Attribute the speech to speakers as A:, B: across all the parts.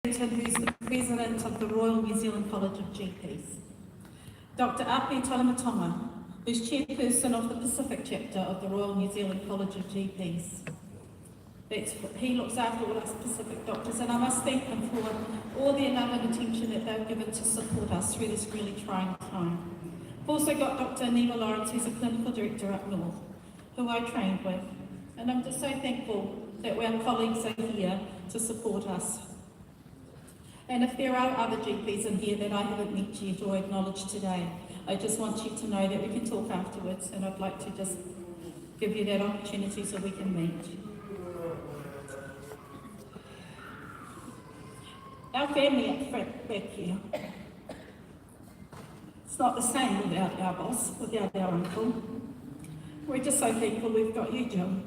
A: who's the President of the Royal New Zealand College of GPs. Dr. Api Talamatonga, who's Chairperson of the Pacific Chapter of the Royal New Zealand College of GPs. He looks after all us Pacific doctors, and I must thank him for all the love and attention that they've given to support us through this really trying time. We've also got Dr. Anita Lawrence, who's a clinical director up north, who I trained with, and I'm just so thankful that our colleagues are here to support us. And if there are other GPs in here that I haven't met yet or acknowledged today, I just want you to know that we can talk afterwards, and I'd like to just give you that opportunity so we can meet. Our family back here, it's not the same without our boss, without our uncle. We're just so thankful we've got you, Jill.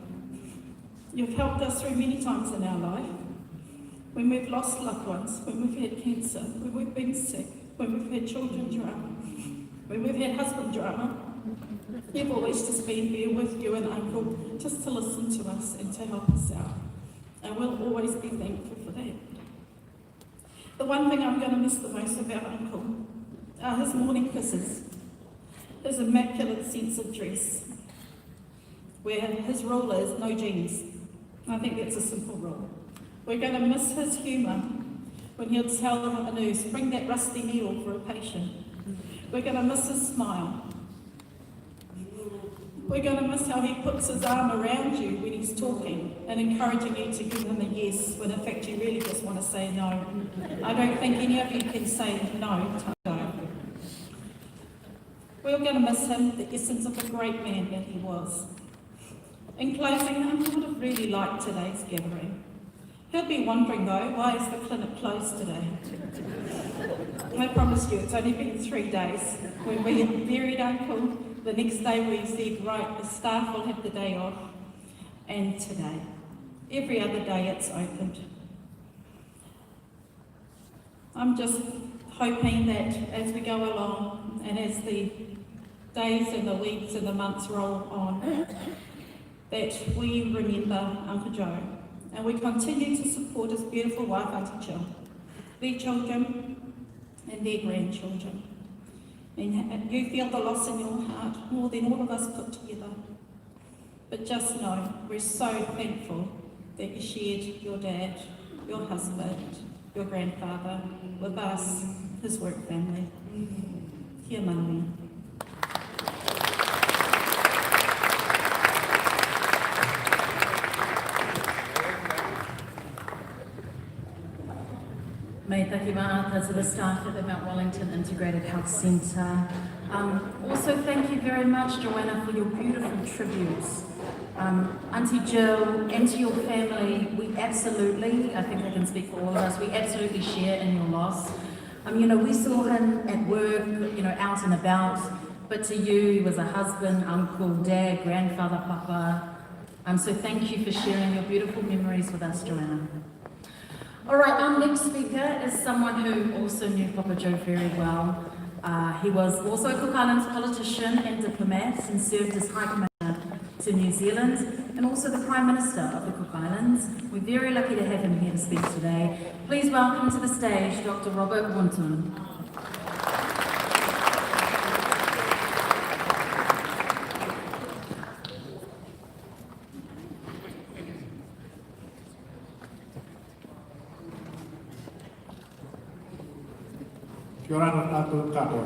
A: You've helped us through many times in our life. When we've lost loved ones, when we've had cancer, when we've been sick, when we've had children drama, when we've had husband drama, you've always just been there with you and Uncle, just to listen to us and to help us out. And we'll always be thankful for that. The one thing I'm going to miss the most about Uncle are his morning kisses, his immaculate sense of dress, where his rule is no jeans. I think that's a simple rule. We're going to miss his humour when he'll tell the nurse, bring that rusty needle for a patient. We're going to miss his smile. We're going to miss how he puts his arm around you when he's talking and encouraging you to give him a yes, when in fact you really just want to say no. I don't think any of you can say no to no. We're going to miss him, the essence of a great man that he was. In closing, I would have really liked today's gathering. He'll be wondering though, why is the clinic closed today? I promise you, it's only been 3 days. When we buried Uncle, the next day we said, right, the staff will have the day off. And today, every other day it's opened. I'm just hoping that as we go along and as the days and the weeks and the months roll on, that we remember Uncle Joe. And we continue to support his beautiful wife, Auntie Jill, their children and their grandchildren. And you feel the loss in your heart more than all of us put together. But just know, we're so thankful that you shared your dad, your husband, your grandfather with us, his work family. Kia manui.
B: Mai taki wa'ata to the staff at the Mount Wellington Integrated Health Centre. Also, thank you very much, Joanna, for your beautiful tributes. Auntie Jill, and to your family, we absolutely, I think I can speak for all of us, we absolutely share in your loss. We saw him at work, out and about, but to you, he was a husband, uncle, dad, grandfather, papa. So thank you for sharing your beautiful memories with us, Joanna. All right, our next speaker is someone who also knew Papa Joe very well. He was also a Cook Islands politician and diplomat and served as High Commissioner to New Zealand and also the Prime Minister of the Cook Islands. We're very lucky to have him here to speak today. Please welcome to the stage Dr. Robert Woontun.
C: Kia ora tātou katoa.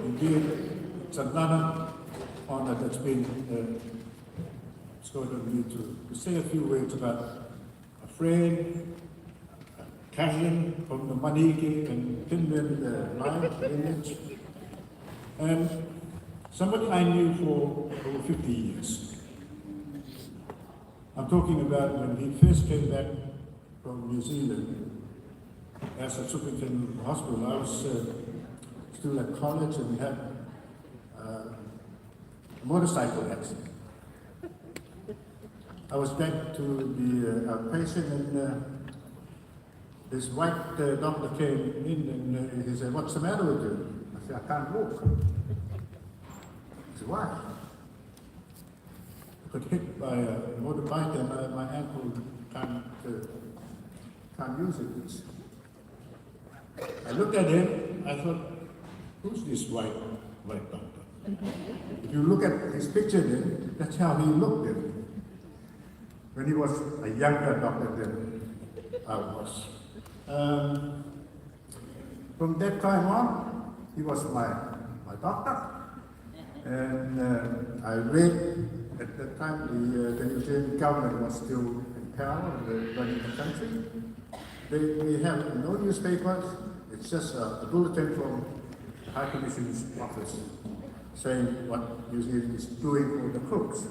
C: Indeed, it's an honor that's been bestowed on me to say a few words about a friend, a cousin from the Maniki and Finland lineage, and somebody I knew for over 50 years. I'm talking about when he first came back from New Zealand. As a superintendent of the hospital, I was still at college and we had a motorcycle accident. I was back to the outpatient and this white doctor came in and he said, "What's the matter with you?" I said, "I can't walk." He said, "Why?" I got hit by a motorbike and my ankle can't can't use it. I looked at him, I thought, who's this white doctor? If you look at his picture then, that's how he looked then. When he was a younger doctor than I was. From that time on, he was my doctor. And I read, at that time, the New Zealand government was still in power, running the country. They have no newspapers, it's just a bulletin from High Commission's office saying what New Zealand is doing for the crooks.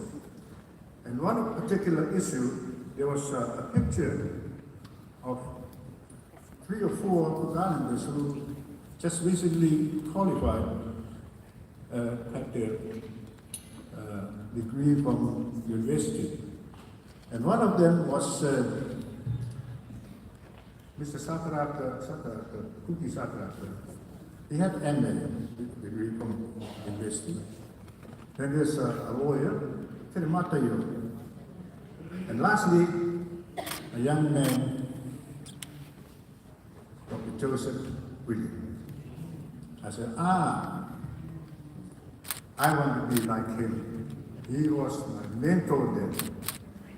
C: And one particular issue, there was a picture of 3 or 4 Islanders who just recently qualified, had their degree from university. And one of them was Mr. Sakarata, Kuki Sakarata. He had MA degree from university. Then there's a lawyer, Terimatayo. And lastly, a young man, Dr. Joseph William. I said, I want to be like him. He was my mentor then.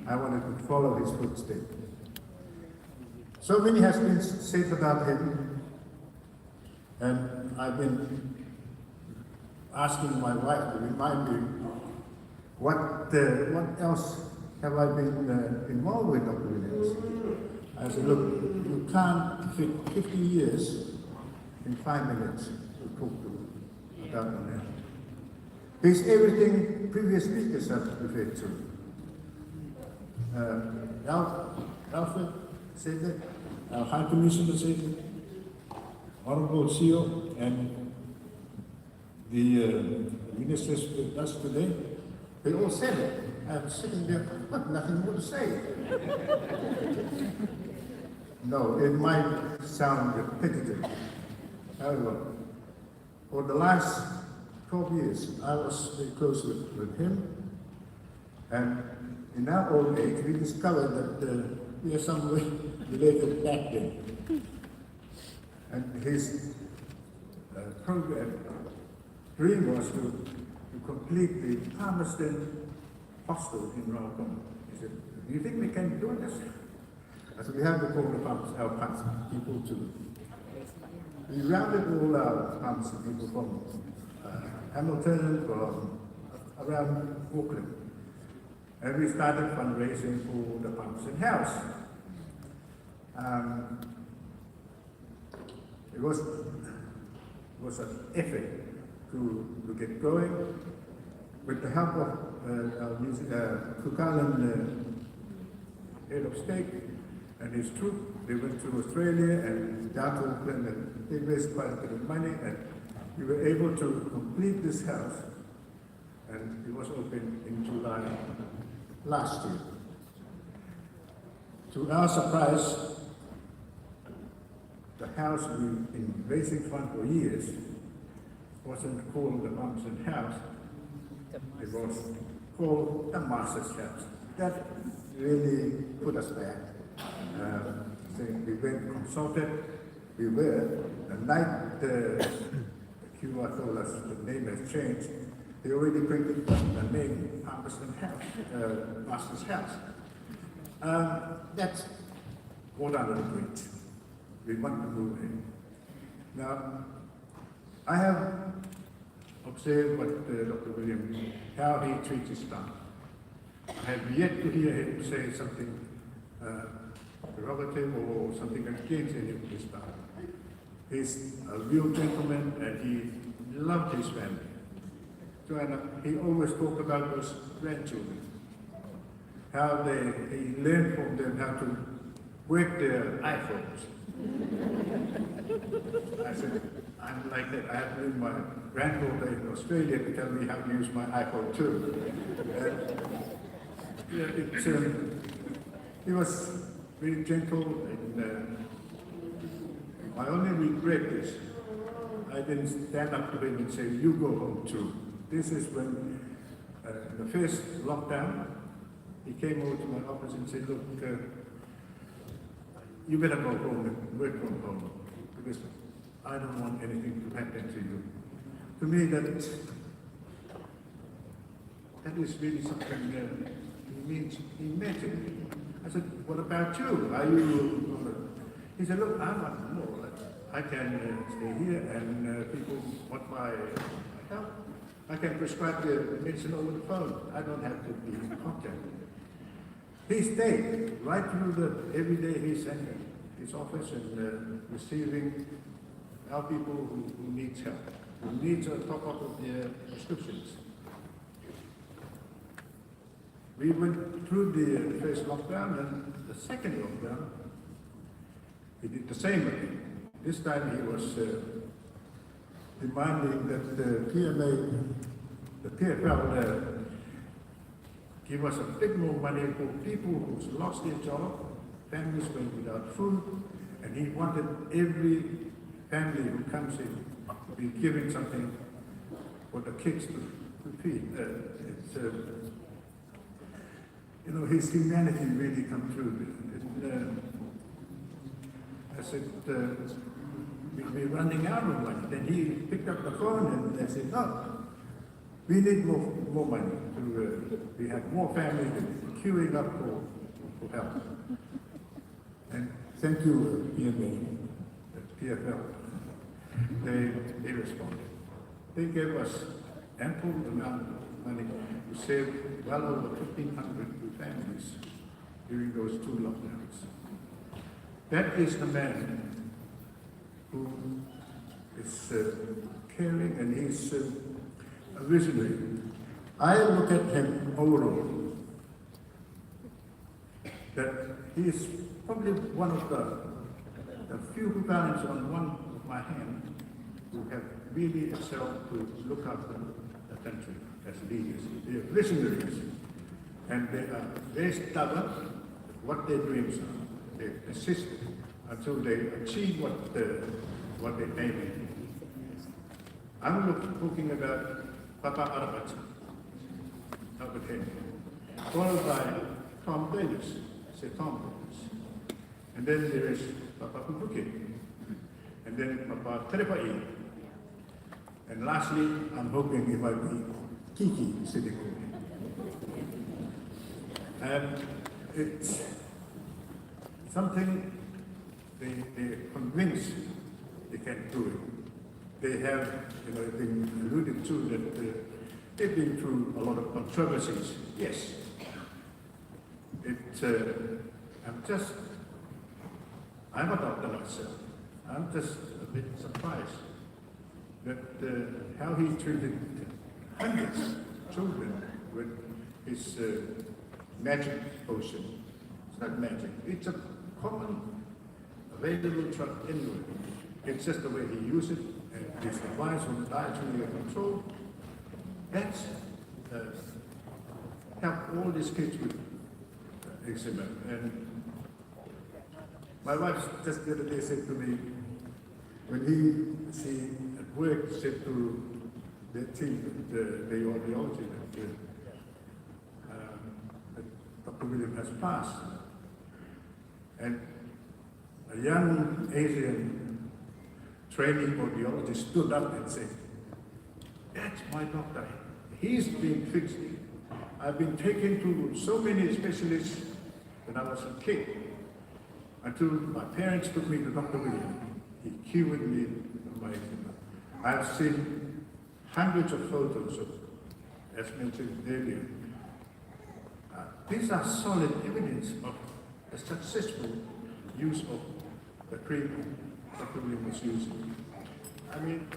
C: I wanted to follow his footsteps. So many has been said about him, and I've been asking my wife to remind me what else have I been involved with Dr. Williams. I said, look, you can't fit 50 years in 5 minutes to talk to about the man. He's everything previous speakers have referred to. Alfred said that, our High Commissioner said that, Honorable CEO and the ministers with us today, they all said it. I'm sitting there, nothing more to say. No, it might sound repetitive. However, for the last 12 years, I was very close with him. And in our old age, we discovered that we are somewhere related back then. And his dream was to complete the Palmerston Hostel in Rarotonga. He said, do you think we can do this? I said, we have to call the our Palmerston people too. We rounded all our Palmerston people from Hamilton, from around Auckland. And we started fundraising for the Palmerston House. It was an effort to get going. With the help of our Cook Island head of state and his troop, they went to Australia and down to Auckland, and they raised quite a bit of money, and we were able to complete this house, and it was opened in July last year. To our surprise, the house we've been raising funds for years wasn't called the Palmerston House, it was called the Master's House. That really put us back. We went consulted, we were, the night the QR told us the name has changed, they already printed the name Palmerston House, Master's House. That's all under the bridge. We want to move in. Now, I have observed what Dr. Williams, how he treats his staff. I have yet to hear him say something derogative or something against any of his staff. He's a real gentleman and he loved his family. Joanna, he always talked about those grandchildren, how he learned from them how to work their iPhones. I said, I'm like that. I have to leave my granddaughter in Australia to tell me how to use my iPhone too. He was very gentle, and my only regret is I didn't stand up to him and say, you go home too. This is when, the first lockdown, he came over to my office and said, look, you better go home and work from home, because I don't want anything to happen to you. To me, that is really something he means immediately. I said, what about you? Are you? He said, look, I want more. I can stay here and people want my help. I can prescribe the medicine over the phone. I don't have to be in contact. He stayed right through every day he's in his office and receiving our people who needs help, who needs a top up of their prescriptions. We went through the first lockdown and the second lockdown. He did the same thing. This time he was demanding that the PFL give us a bit more money for people who's lost their job, families going without food, and he wanted every family who comes in to be given something for the kids to feed. His humanity really come through. I said, we're running out of money. Then he picked up the phone and they said, no, we need more money. We have more families queuing up for help. And thank you, PFL. They responded. They gave us ample amount of money to save well over 1,500 families during those 2 lockdowns. That is the man who is caring, and he's a visionary. I look at him overall, that he is probably one of the few parents on one of my hand who have really excelled to look after the country as leaders. They are visionaries, and they are very stubborn what their dreams are. They persist until they achieve what they aim at. I'm talking about Papa Arabat, Albert Henry, followed by Tom Davis, Sir Tom Davis. And then there is Papa Pupuke, and then Papa Terepai. And lastly, I'm hoping it might be Kiki Sidiko. And it's something they're convinced they can do it. They have, been alluded to that they've been through a lot of controversies. Yes. I'm a doctor myself. I'm just a bit surprised that how he treated hundreds of children with his magic potion. It's not magic. It's a common available drug anyway. It's just the way he uses it, and his advice on dietary control. That's helped all these kids with eczema. And my wife just the other day said to me, when she at work said to the team, the audiology, that Dr. William has passed. And a young Asian training audiologist stood up and said, that's my doctor. He's been fixed. I've been taken to so many specialists when I was a kid, until my parents took me to Dr. William. He cured me of my eczema. I've seen hundreds of photos of, as mentioned earlier. These are solid evidence of a successful use of the cream Dr. William was using. I mean,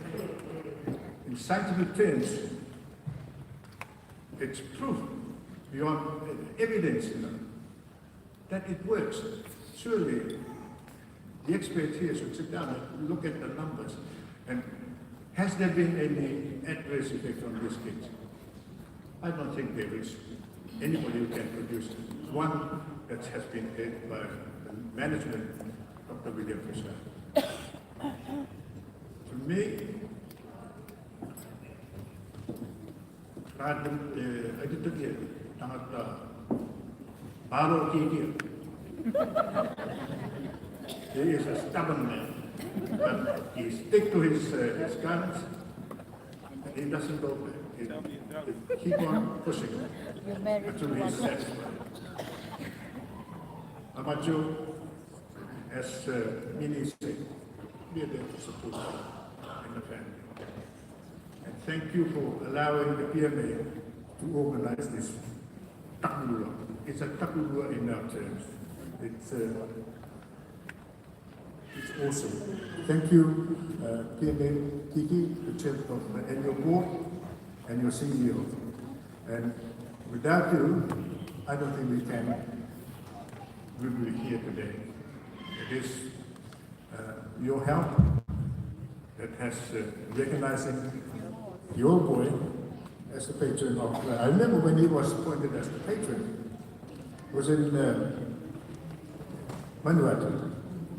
C: in scientific terms, it's proof beyond evidence, that it works. Surely, the experts here should sit down and look at the numbers. And has there been any adverse effect on these kids? I don't think there is. Anybody who can produce one that has been heard by the management of Dr. William Fisher. To me, I did it here. Baro He is a stubborn man, but he sticks to his guns, and he doesn't go back. He keep on pushing until he's satisfied. Mama Jo, as Minnie said, we are there to support you and the family. And thank you for allowing the PMA to organize this takulua. It's a takulua in our terms. It's awesome. Thank you, PMA Kiki, the chairman of the annual board, and your CEO. And without you, I don't think we will be here today. It is your help that has recognizing your boy as the patron of. I remember when he was appointed as the patron. It was in Vanuatu,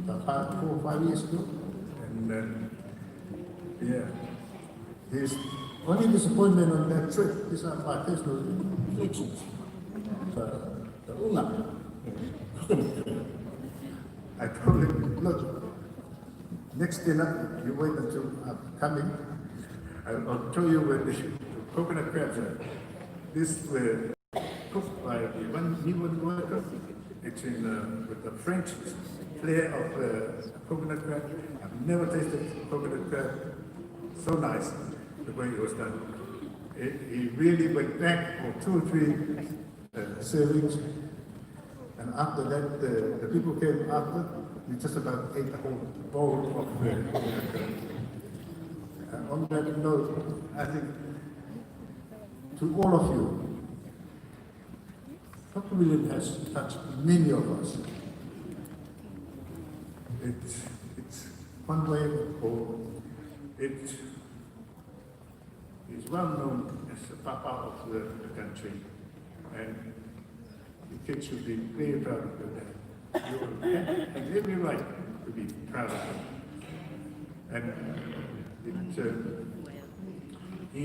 C: about 4 or 5 years ago. And yeah, his only disappointment on that trip is my personal afflictions. The Unga. I told him, look, next dinner, you wait until I'm coming. I'll tell you where the coconut crabs are. These were cooked by the one worker. It's in with the French flair of coconut crab. I've never tasted coconut crab so nice the way it was done. He really went back for 2 or 3 servings. And after that, the people came after. We just about ate the whole bowl of coconut crab. On that note, I think to all of you, Dr. William has touched many of us. It's one way or it is well known as the papa of the country, and the kids should be very proud of your dad. You have every right to be proud of him. And he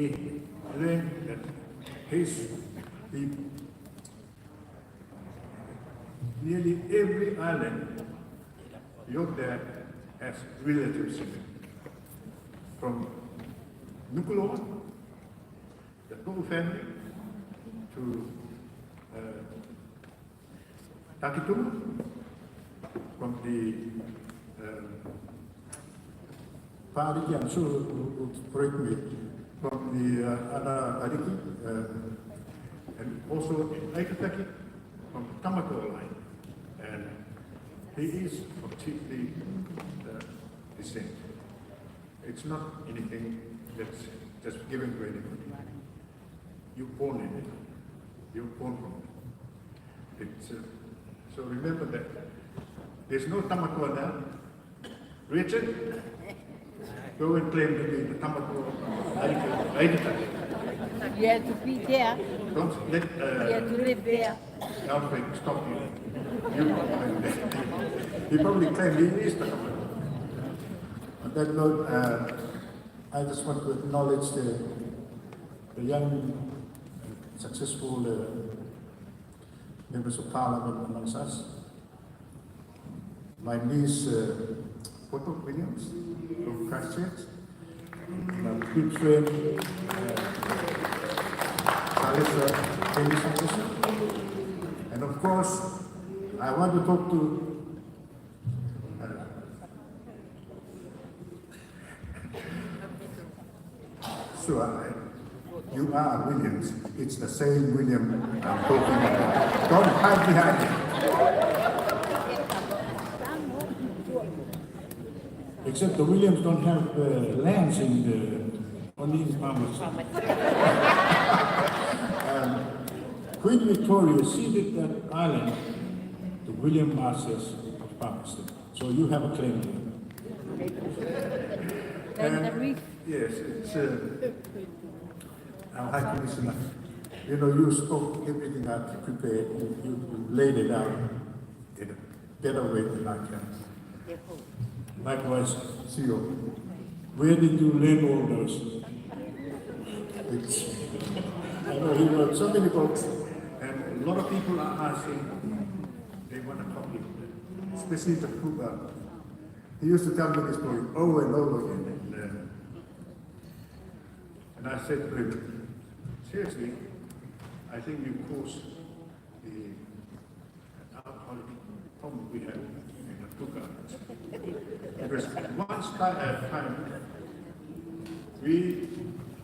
C: learned that nearly every island, your dad has relatives in it. From Nukuloa, the whole family, to Takituma, from the Pariki, I'm sure will correct me, from the Ana Ariki, and also in Aikataki, from the Tamako line. And he is of chiefly descent. It's not anything that's just given to anybody. You're born in it. You're born from it. So remember that. There's no Tamako now. Richard, go and claim to be the Tamako Aikataki.
D: You have to be there.
C: Don't let
D: You have to live there.
C: Alfred stop you. He probably claimed he is the Tamako. On that note, I just want to acknowledge the young, successful members of parliament amongst us. My niece, Poto Williams, from Christchurch. My good friend, Salisa Kenny. And of course, I want to talk to Sure, you are Williams. It's the same William I'm talking about. Don't hide behind it. Except the Williams don't have lands in only in Bahamas. Queen Victoria ceded that island to William Masters of Palmerston. So you have a claim there.
D: And the reef.
C: Yes, it's our High Commissioner. You know, you spoke everything I've prepared. You laid it out in a better way than I can. Likewise, CEO, where did you learn all those? I know he wrote so many books, and a lot of people are asking, they want a copy of it, especially the Kuba he used to tell me this story over and over again. And I said to him, seriously, I think you caused the alcoholic problem we have in the Cook Islands. Because once time, we,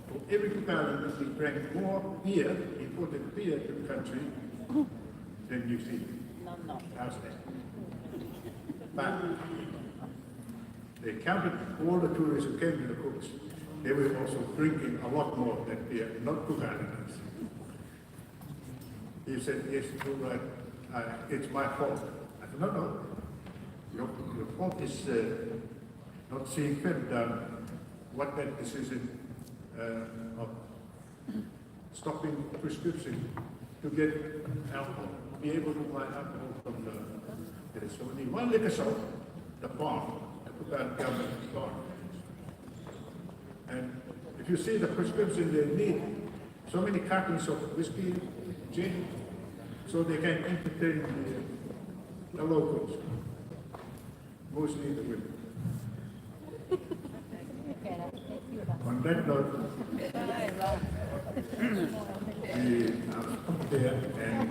C: for every Cook Islander, we drank more beer, imported beer to the country than New Zealand. How's that? But they counted all the tourists who came to the Cooks. They were also drinking a lot more of that beer, not Cook Islanders. He said, yes, you're right, it's my fault. I said, no, your fault is not seeing fit what that decision of stopping prescription to get alcohol, be able to buy alcohol from there is only one liquor shop, the farm, the Cook Island government farm. And if you see the prescription they need, so many cartons of whiskey, gin, so they can entertain the locals, mostly the women. On that note, we stop there and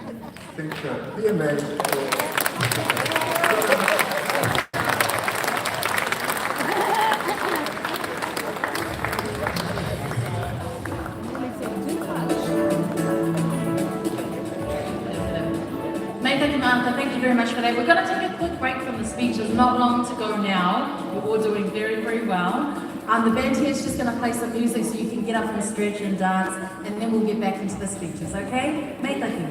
C: thank PMA for
B: thank you very much for that. We're going to take a quick break from the speeches, not long to go now. You're all doing very, very well. The band here is just going to play some music so you can get up and stretch and dance, and then we'll get back into the speeches, okay? Mai tahi.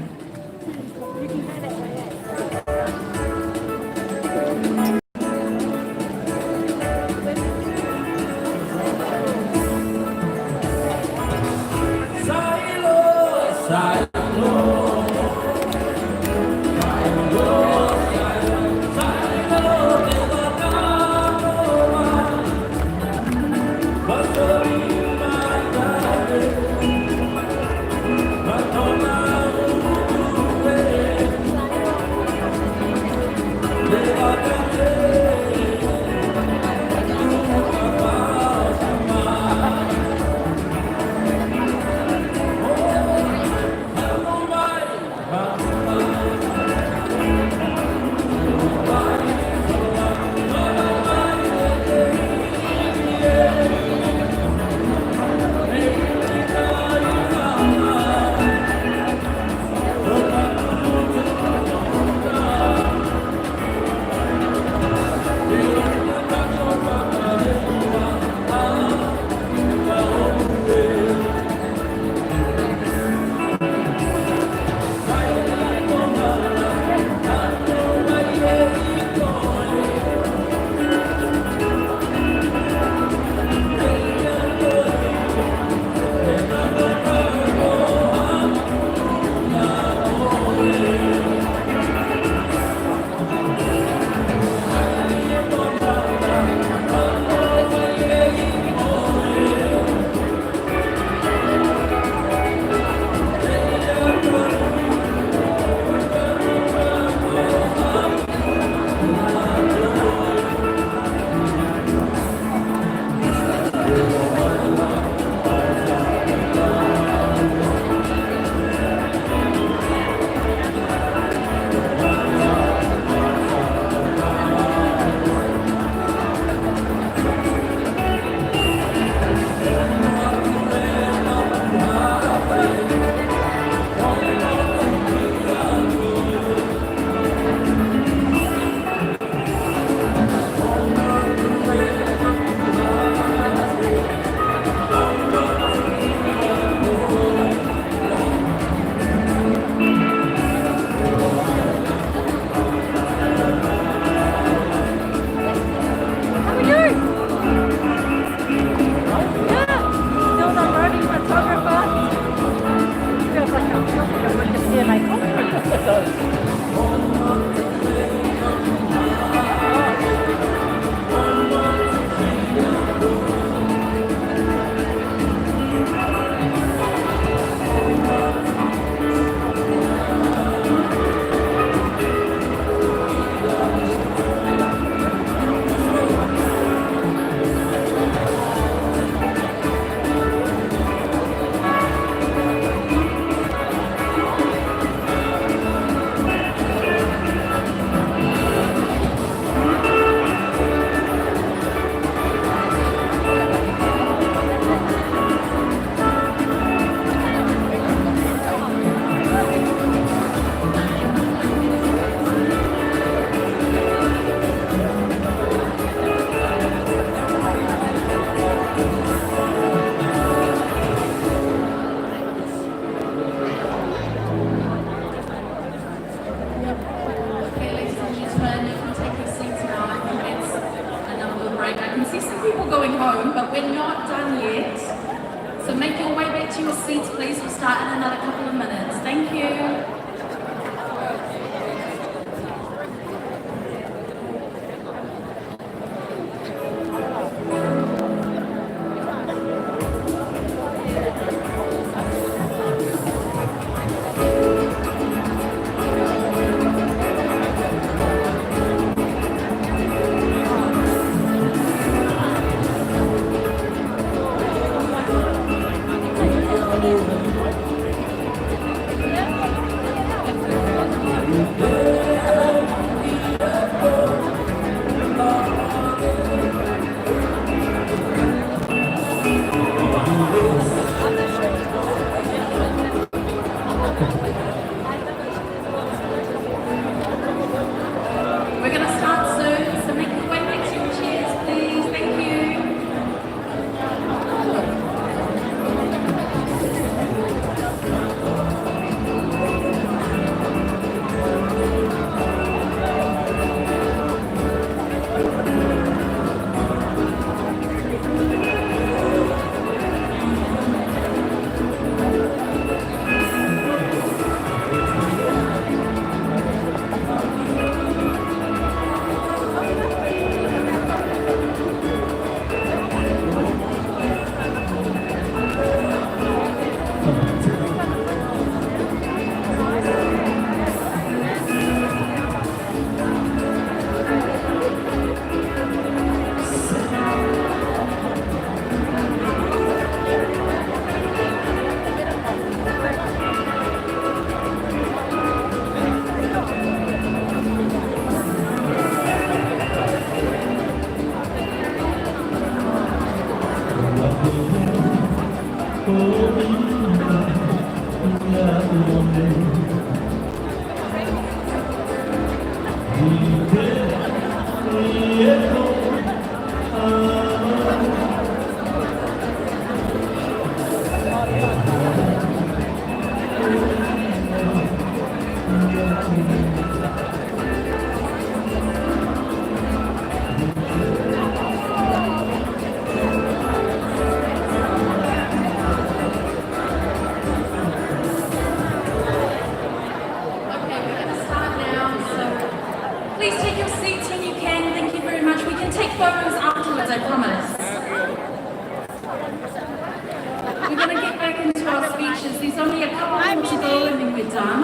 B: We're not done yet. So make your way back to your seats, please. We'll start in another couple of minutes. Thank you. We're going to start soon, so make your way back to your chairs, please. Thank you. Okay, we're going to start now, so please take your seats when you can. Thank you very much. We can take photos afterwards, I promise. We're going to get back into our speeches. There's only a couple more to go and then we're done.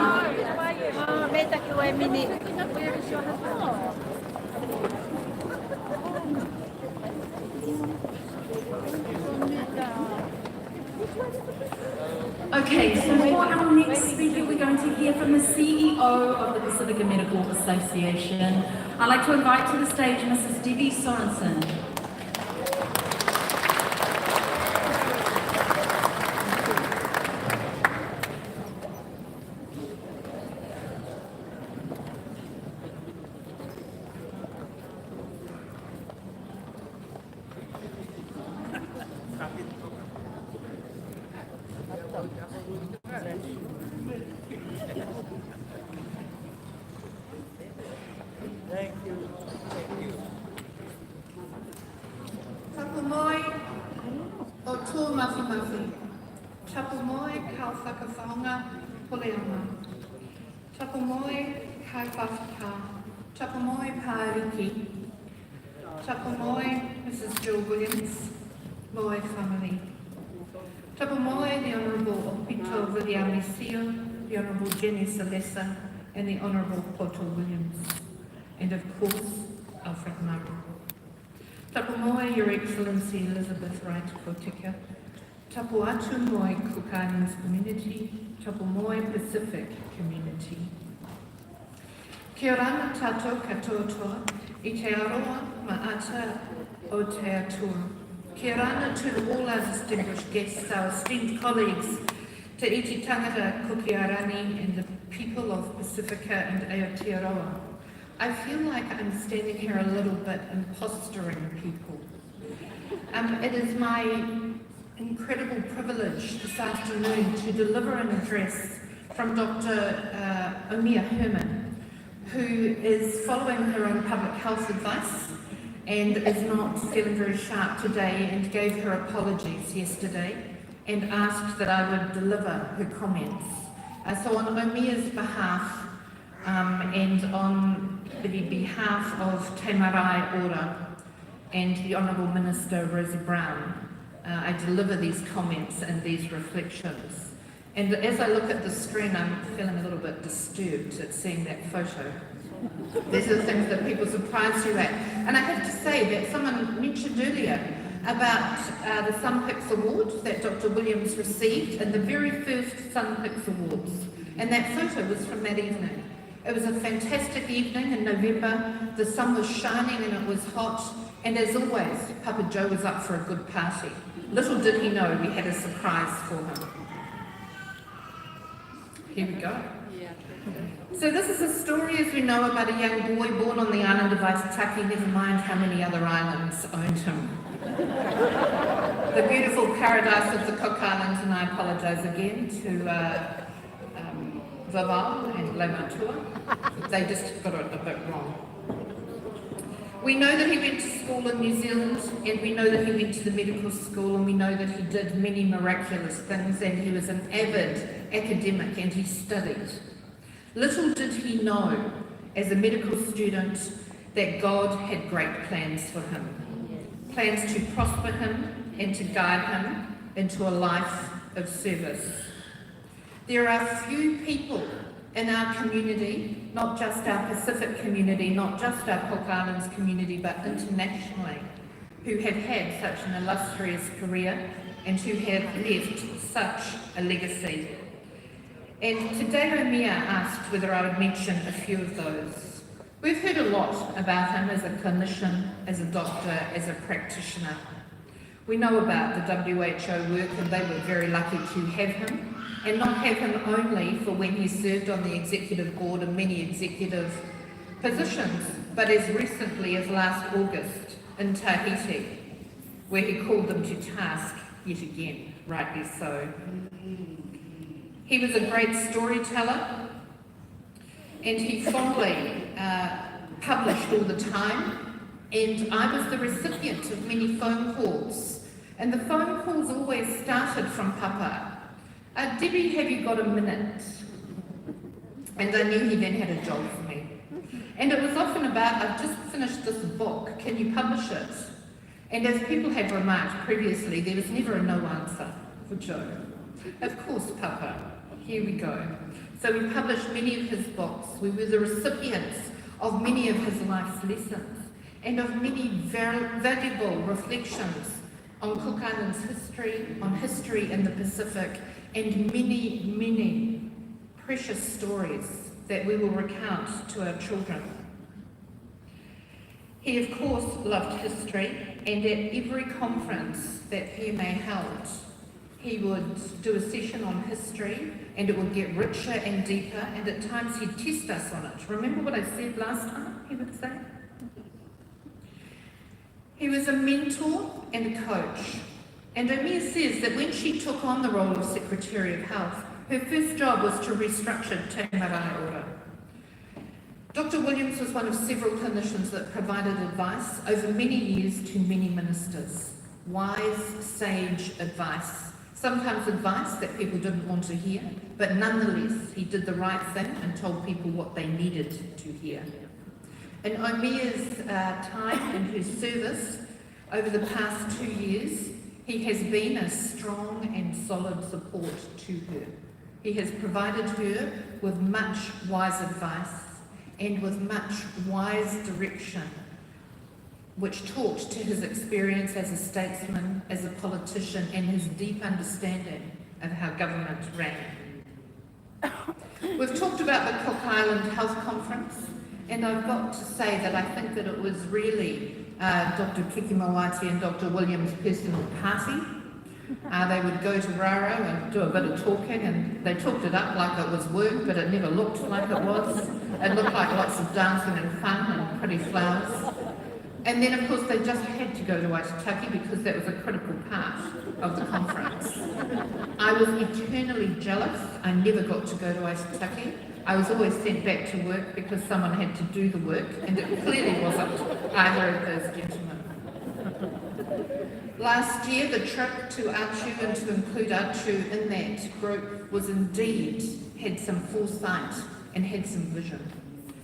B: Okay, so for our next speaker, we're going to hear from the CEO of the Pacifica Medical Association. I'd like to invite to the stage Mrs. Debbie Sorensen.
E: Tapu moi o tō mawhi mawhi. Tapu moi kau whakawhaonga poleona. Tapu moi kai whawhika. Tapu moi pāriki. Tapu moi Mrs. Jill Williams, Moe family. Tapu moi the Honourable Opito Viliamisio, the Honourable Jenny Salesa, and the Honourable Poto Williams. And of course, Alfred Murray. Tapu moe, Your Excellency Elizabeth Wright Kotika. Tapu atu moe Cook Islands Community. Tapu moe Pacific Community. Kia rana tātou katoa I te aroa maata o te atua. Kia rana to all our distinguished guests, our esteemed colleagues, Te iti tangata Kukiarani and the people of Pacifica and Aotearoa. I feel like I'm standing here a little bit impostering people. It is my incredible privilege this afternoon to deliver an address from Dr. Omia Herman, who is following her own public health advice and is not feeling very sharp today, and gave her apologies yesterday and asked that I would deliver her comments. So on Omia's behalf and on the behalf of Te Marae Ora and the Honourable Minister Rosie Brown, I deliver these comments and these reflections. And as I look at the screen, I'm feeling a little bit disturbed at seeing that photo. These are the things that people surprise you at. And I have to say that someone mentioned earlier about the Sunpix Award that Dr. Williams received in the very first Sunpix Awards. And that photo was from that evening. It was a fantastic evening in November. The sun was shining and it was hot. And as always, Papa Joe was up for a good party. Little did he know we had a surprise for him. Here we go. So this is a story, as we know, about a young boy born on the island of Aitutaki, never mind how many other islands owned him. The beautiful paradise of the Cook Islands, and I apologise again to Vavau and Laumatua. They just got it a bit wrong. We know that he went to school in New Zealand, and we know that he went to the medical school, and we know that he did many miraculous things, and he was an avid academic, and he studied. Little did he know, as a medical student, that God had great plans for him. Plans to prosper him and to guide him into a life of service. There are few people in our community, not just our Pacific community, not just our Cook Islands community, but internationally, who have had such an illustrious career and who have left such a legacy. And today Omia asked whether I would mention a few of those. We've heard a lot about him as a clinician, as a doctor, as a practitioner. We know about the WHO work, and they were very lucky to have him, and not have him only for when he served on the executive board and many executive positions, but as recently as last August in Tahiti, where he called them to task yet again, rightly so. He was a great storyteller, and he fondly published all the time, and I was the recipient of many phone calls, and the phone calls always started from Papa. Debbie, have you got a minute? And I knew he then had a job for me. And it was often about, I've just finished this book, can you publish it? And as people have remarked previously, there was never a no answer for Joe. Of course, Papa. Here we go. So we published many of his books. We were the recipients of many of his life's lessons and of many valuable reflections on Cook Islands history, on history in the Pacific, and many, many precious stories that we will recount to our children. He, of course, loved history, and at every conference that PMA held, he would do a session on history, and it would get richer and deeper, and at times he'd test us on it. Remember what I said last time, he would say? He was a mentor and a coach. And Omia says that when she took on the role of Secretary of Health, her first job was to restructure Te Marae Ora. Dr. Williams was one of several clinicians that provided advice over many years to many ministers. Wise, sage advice. Sometimes advice that people didn't want to hear, but nonetheless, he did the right thing and told people what they needed to hear. In Omia's time in her service, over the past 2 years, he has been a strong and solid support to her. He has provided her with much wise advice and with much wise direction, which talked to his experience as a statesman, as a politician, and his deep understanding of how government ran. We've talked about the Cook Island Health Conference, and I've got to say that I think that it was really Dr. Kiki Mawati and Dr. Williams' personal party. They would go to Raro and do a bit of talking, and they talked it up like it was work, but it never looked like it was. It looked like lots of dancing and fun and pretty flowers. And then, of course, they just had to go to Aitutaki because that was a critical part of the conference. I was eternally jealous. I never got to go to Aitutaki. I was always sent back to work because someone had to do the work, and it clearly wasn't either of those gentlemen. Last year, the trip to Achu and to include Achu in that group was indeed, had some foresight and had some vision.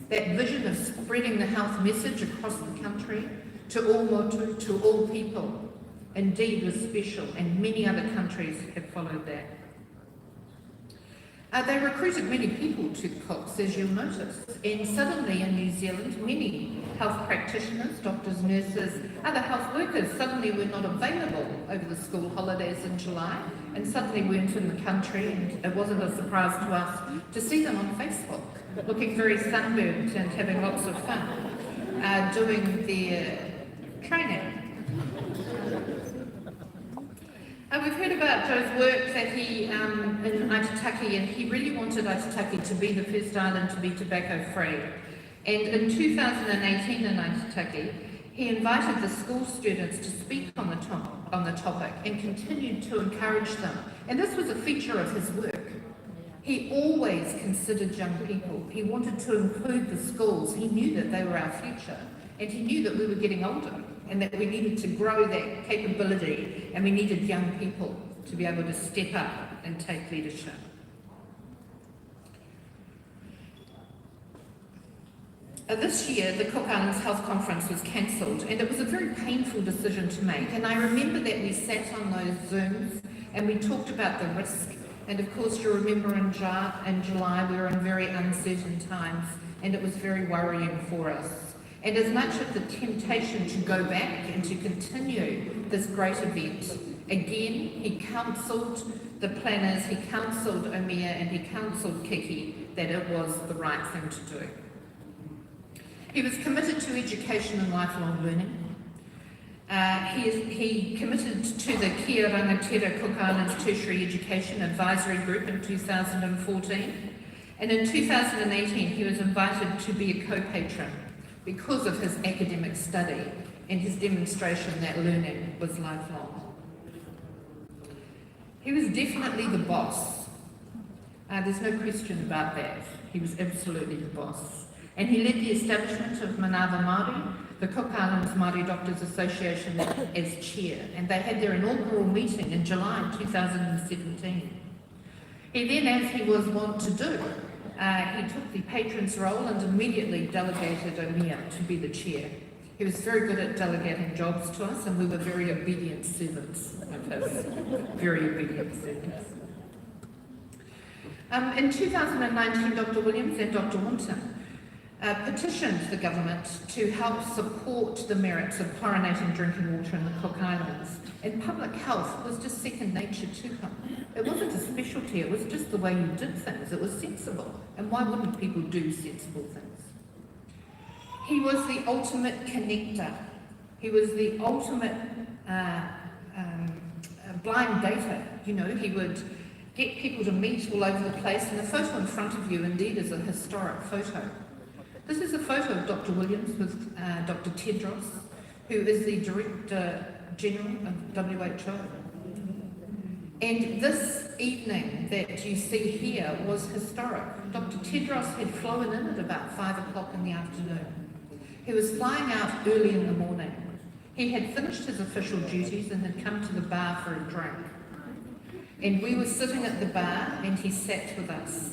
E: That vision of spreading the health message across the country to all Motu, to all people, indeed was special, and many other countries have followed that. They recruited many people to the Cooks, as you'll notice, and suddenly in New Zealand, many health practitioners, doctors, nurses, other health workers suddenly were not available over the school holidays in July, and suddenly weren't in the country, and it wasn't a surprise to us to see them on Facebook, looking very sunburnt and having lots of fun, doing their training. We've heard about Joe's work that he in Aitutaki, and he really wanted Aitutaki to be the first island to be tobacco-free. And in 2018 in Aitutaki, he invited the school students to speak on the topic and continued to encourage them. And this was a feature of his work. He always considered young people. He wanted to include the schools. He knew that they were our future, and he knew that we were getting older, and that we needed to grow that capability, and we needed young people to be able to step up and take leadership. This year, the Cook Islands Health Conference was cancelled, and it was a very painful decision to make. And I remember that we sat on those Zooms and we talked about the risk. And of course, you remember in July, we were in very uncertain times, and it was very worrying for us. And as much of the temptation to go back and to continue this great event, again, he counselled the planners, he counselled Omea, and he counselled Kiki that it was the right thing to do. He was committed to education and lifelong learning. He committed to the Kia Rangatira Cook Islands Tertiary Education Advisory Group in 2014. And in 2018, he was invited to be a co-patron because of his academic study and his demonstration that learning was lifelong. He was definitely the boss. There's no question about that. He was absolutely the boss. And he led the establishment of Manawa Māori, the Cook Islands Māori Doctors Association, as chair. And they had their inaugural meeting in July 2017. He then, as he was wont to do, he took the patron's role and immediately delegated Omea to be the chair. He was very good at delegating jobs to us, and we were very obedient servants of his. Very obedient servants. In 2019, Dr. Williams and Dr. Winton petitioned the government to help support the merits of chlorinating drinking water in the Cook Islands. And public health was just second nature to him. It wasn't a specialty, it was just the way you did things. It was sensible. And why wouldn't people do sensible things? He was the ultimate connector. He was the ultimate blind data. You know, he would get people to meet all over the place. And the photo in front of you indeed is a historic photo. This is a photo of Dr. Williams with Dr. Tedros, who is the Director General of WHO. And this evening that you see here was historic. Dr. Tedros had flown in at about 5 o'clock in the afternoon. He was flying out early in the morning. He had finished his official duties and had come to the bar for a drink. And we were sitting at the bar and he sat with us.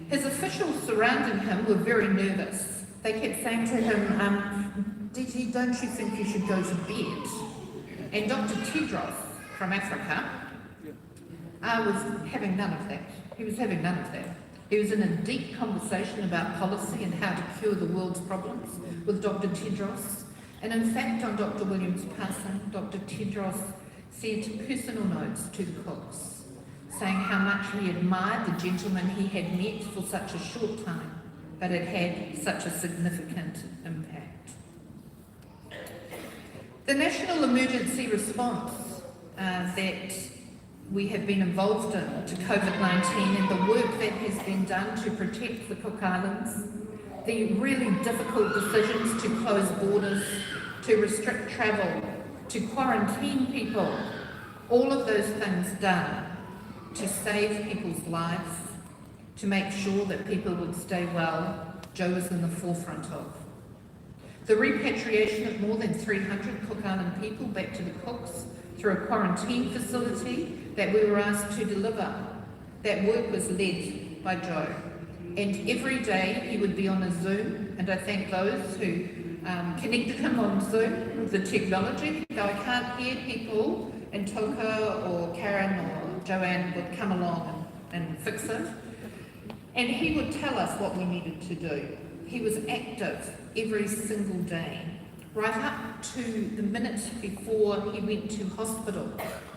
E: His officials surrounding him were very nervous. They kept saying to him, DT, don't you think you should go to bed? And Dr. Tedros from Africa was having none of that. He was having none of that. He was in a deep conversation about policy and how to cure the world's problems with Dr. Tedros. And in fact, on Dr. Williams' passing, Dr. Tedros sent personal notes to the Cooks, saying how much he admired the gentleman he had met for such a short time, but it had such a significant impact. The national emergency response that we have been involved in to COVID-19 and the work that has been done to protect the Cook Islands, the really difficult decisions to close borders, to restrict travel, to quarantine people, all of those things done to save people's lives, to make sure that people would stay well, Joe was in the forefront of. The repatriation of more than 300 Cook Island people back to the Cooks through a quarantine facility that we were asked to deliver. That work was led by Joe. And every day he would be on a Zoom, and I thank those who connected him on Zoom with the technology. Though I can't hear people, and Toka or Karen or Joanne would come along and fix it. And he would tell us what we needed to do. He was active every single day, right up to the minute before he went to hospital.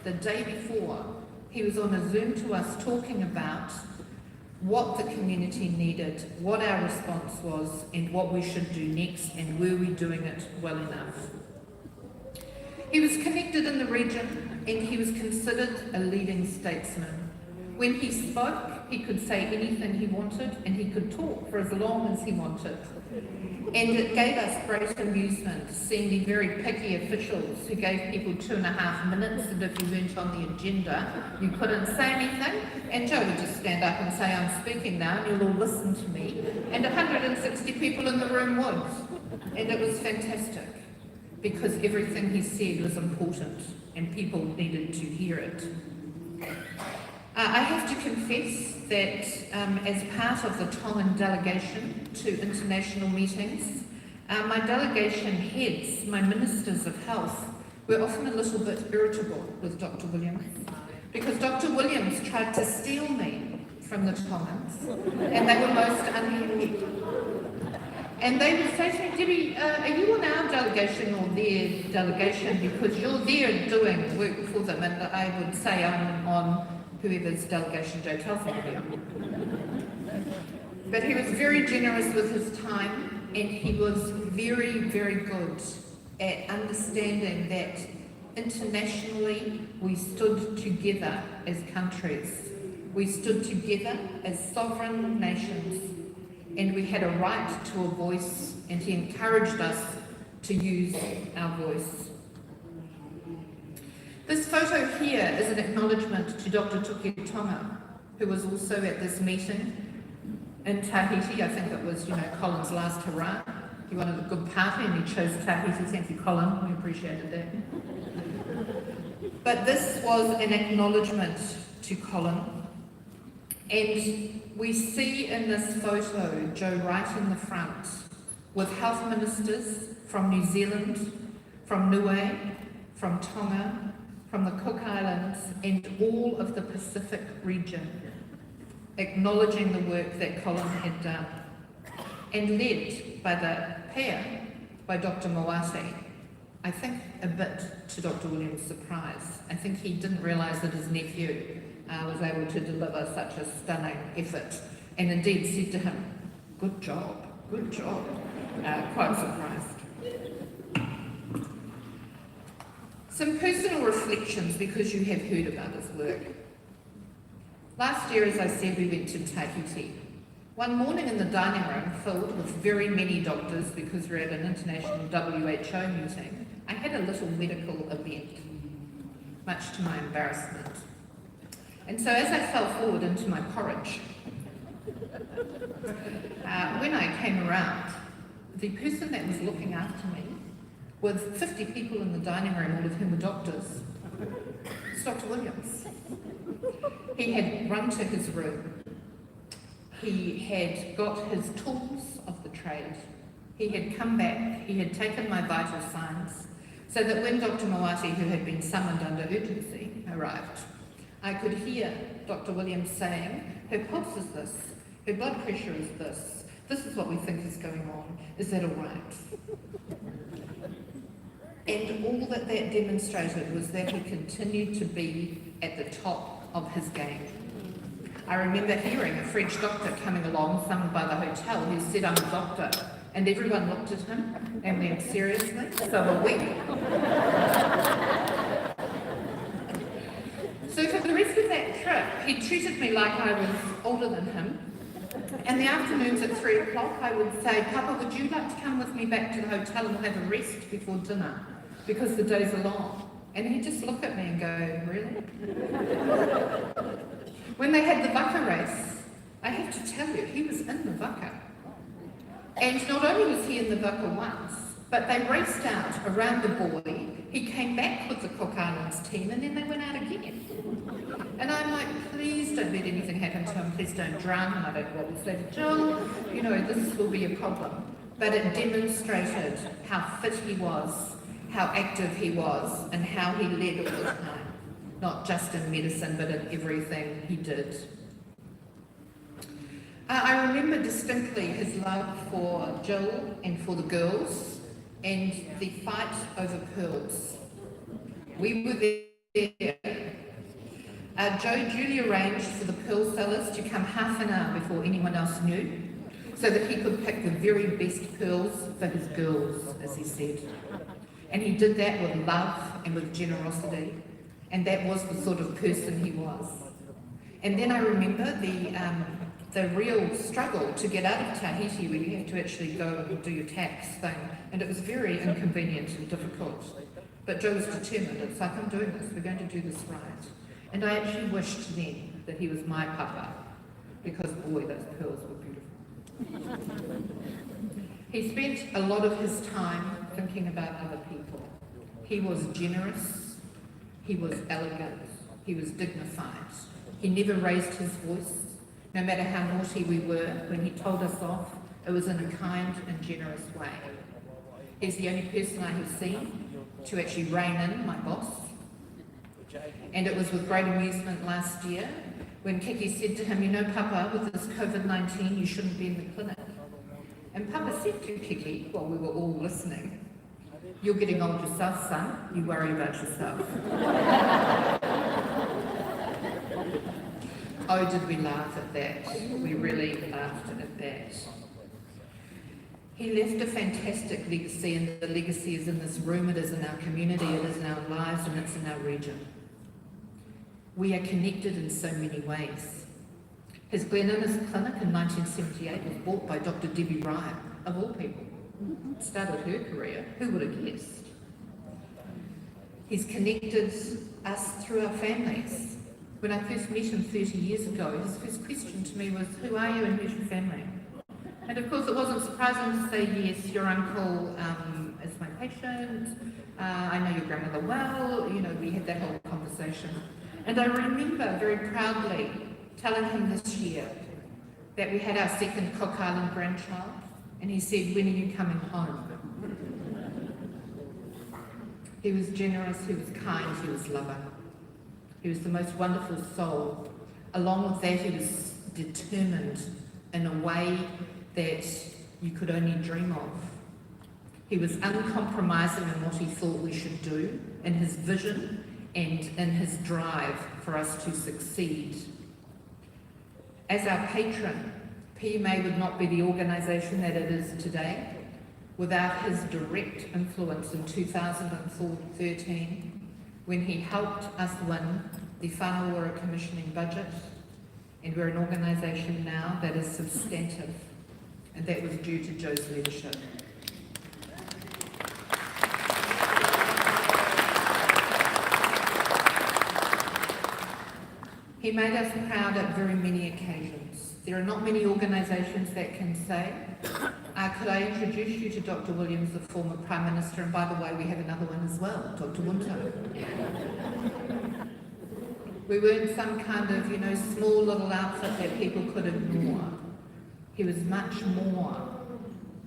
E: The day before, he was on a Zoom to us talking about what the community needed, what our response was, and what we should do next, and were we doing it well enough. He was connected in the region, and he was considered a leading statesman. When he spoke, he could say anything he wanted, and he could talk for as long as he wanted. And it gave us great amusement seeing the very picky officials who gave people 2.5 minutes, and if you weren't on the agenda, you couldn't say anything. And Joe would just stand up and say, "I'm speaking now, and you'll all listen to me." And 160 people in the room would. And it was fantastic, because everything he said was important, and people needed to hear it. I have to confess that as part of the Tongan delegation to international meetings, my delegation heads, my ministers of health, were often a little bit irritable with Dr. Williams, because Dr. Williams tried to steal me from the Tongans, and they were most unhappy. And they would say to me, "Debbie, are you on our delegation or their delegation? Because you're there doing work for them." And I would say, "I'm on whoever's delegation Joe tells me to be on." But he was very generous with his time, and he was very, very good at understanding that internationally we stood together as countries. We stood together as sovereign nations, and we had a right to a voice, and he encouraged us to use our voice. This photo here is an acknowledgement to Dr. Tuki Tonga, who was also at this meeting in Tahiti. I think it was, Colin's last hurrah. He wanted a good party and he chose Tahiti. Thank you, Colin. We appreciated that. But this was an acknowledgement to Colin. And we see in this photo Joe right in the front with health ministers from New Zealand, from Niue, from Tonga, from the Cook Islands, and all of the Pacific region, acknowledging the work that Colin had done, and led by the pair, by Dr. Moate. I think a bit to Dr. Williams' surprise. I think he didn't realise that his nephew was able to deliver such a stunning effort, and indeed said to him, good job, quite surprised. Some personal reflections, because you have heard about his work. Last year, as I said, we went to Tahiti. One morning in the dining room, filled with very many doctors because we're at an international WHO meeting, I had a little medical event, much to my embarrassment. And so as I fell forward into my porridge, when I came around, the person that was looking after me, with 50 people in the dining room, all of whom were doctors, was Dr. Williams. He had run to his room. He had got his tools of the trade. He had come back. He had taken my vital signs, so that when Dr. Moate, who had been summoned under urgency, arrived, I could hear Dr. Williams saying, her pulse is this, her blood pressure is this is what we think is going on, is that all right? And all that demonstrated was that he continued to be at the top of his game. I remember hearing a French doctor coming along, summoned by the hotel, who said, I'm a doctor. And everyone looked at him and went, seriously? So are we. So for the rest of that trip, he treated me like I was older than him. And the afternoons at 3 o'clock, I would say, Papa, would you like to come with me back to the hotel and have a rest before dinner? Because the days are long. And he'd just look at me and go, really? When they had the waka race, I have to tell you, he was in the waka. And not only was he in the waka once, but they raced out around the buoy. He came back with the Cook Islands team and then they went out again. And I'm like, please don't let anything happen to him, please don't drown him. I don't know what we say to Jill, you know, this will be a problem. But it demonstrated how fit he was, how active he was, and how he led all the time. Not just in medicine, but in everything he did. I remember distinctly his love for Jill and for the girls and the fight over pearls. We were there. Joe duly arranged for the pearl sellers to come half an hour before anyone else knew, so that he could pick the very best pearls for his girls, as he said. And he did that with love and with generosity, and that was the sort of person he was. And then I remember the real struggle to get out of Tahiti, where you had to actually go and do your tax thing, and it was very inconvenient and difficult. But Joe was determined. It's like, I'm doing this, we're going to do this right. And I actually wished then that he was my papa, because boy, those pearls were beautiful. He spent a lot of his time thinking about other people. He was generous, he was elegant, he was dignified. He never raised his voice. No matter how naughty we were, when he told us off, it was in a kind and generous way. He's the only person I have seen to actually rein in my boss. And it was with great amusement last year when Kiki said to him, you know, Papa, with this COVID-19, you shouldn't be in the clinic. And Papa said to Kiki, while we were all listening, you're getting old yourself, son. You worry about yourself. Oh, did we laugh at that? We really laughed at that. He left a fantastic legacy, and the legacy is in this room, it is in our community, it is in our lives, and it's in our region. We are connected in so many ways. His Glen Innes clinic in 1978 was bought by Dr. Debbie Ryan, of all people. Started her career, who would have guessed? He's connected us through our families. When I first met him 30 years ago, his first question to me was, who are you and who's your family? And of course it wasn't surprising to say, yes, your uncle is my patient, I know your grandmother well, you know, we had that whole conversation. And I remember very proudly telling him this year that we had our second Cook Island grandchild, and he said, when are you coming home? He was generous, he was kind, he was loving. He was the most wonderful soul. Along with that, he was determined in a way that you could only dream of. He was uncompromising in what he thought we should do, in his vision and in his drive for us to succeed. As our patron, PMA would not be the organisation that it is today without his direct influence in 2013 when he helped us win the Whanawara commissioning budget, and we're an organisation now that is substantive, and that was due to Joe's leadership. He made us proud at very many occasions. There are not many organisations that can say, could I introduce you to Dr. Williams, the former Prime Minister, and by the way, we have another one as well, Dr. Wunto. We weren't some kind of, you know, small little outfit that people could ignore. He was much more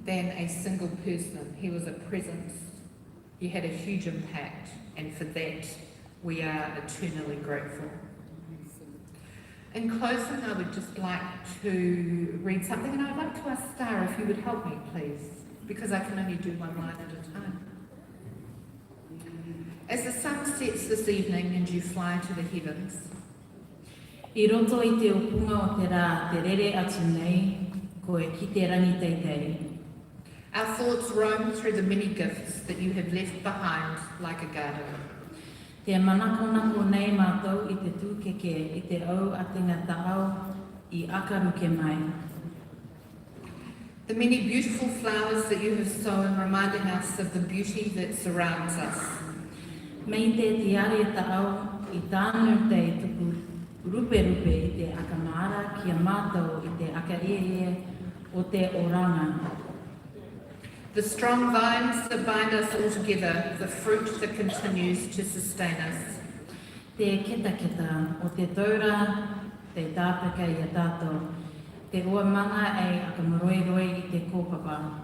E: than a single person. He was a presence. He had a huge impact, and for that, we are eternally grateful. In closing, I would just like to read something, and I'd like to ask Star if you would help me, please, because I can only do one line at a time. As the sun sets this evening and you fly to the heavens,
B: I roto I te opunga o te rā, te rere atu nei, koe ki te rangi teitei.
E: our thoughts roam through the many gifts that you have left behind like a garden.
B: Te manakonako nei mātou I te tūkeke, I te au a te ngata au, I akaruke mai.
E: The many beautiful flowers that you have sown, reminding us of the beauty that surrounds us.
B: Mei te tiare ta au, I tānu te tuku, rupe i te akamara kia mātou i te aka o te oranga.
E: The strong vines that bind us all together, the fruit that continues to sustain us.
B: Te keta o te taura, te tāpeka i a tātou, te ua manga e akamaroi i te kōpapa.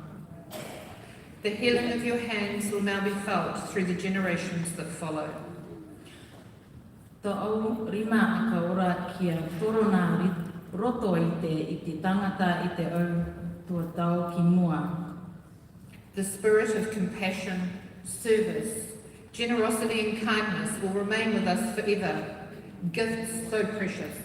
E: The healing of your hands will now be felt through the generations that follow.
B: Tō au rima aka ora kia torona roto i te tangata i te au tua tau ki mua.
E: The spirit of compassion, service, generosity and kindness will remain with us forever, gifts so precious.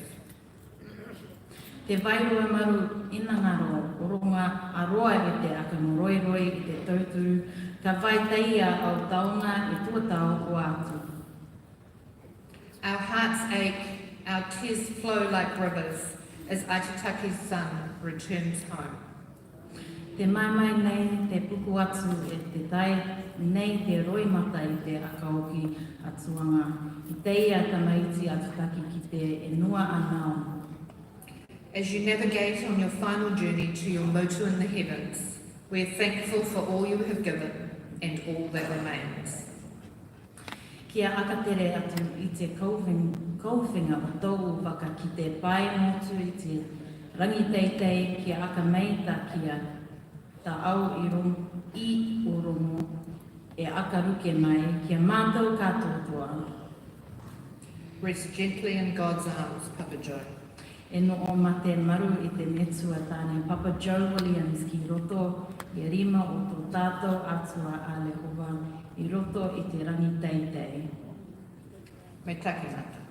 B: Te wairua maru inangaro, oronga aroa i te akamoroiroi i te tautu, ka vai teia au taonga i tuatau o atu.
E: Our hearts ache, our tears flow like rivers as Aitutaki's son returns home.
B: Te mai nei te puku atu e te tai, nei te roi mata i te akaoki atuanga. I teia tamaiti Aitutaki ki te enua anao.
E: As you navigate on your final journey to your motu in the heavens, we are thankful for all you have given and all that remains.
B: Kia akatere atu i te kouwhinga o tōu waka ki te pai motu i te rangi teitei kia aka meita kia ta au i oromo e aka ruke mai kia mātou katoa.
E: Rest gently in God's arms, Papa Joe.
B: E no o mate maru i te metua tāne Papa Joe Williams ki roto i rima o tō tātou atua a Lehova i roto i te rangi teitei.
E: Me take mata.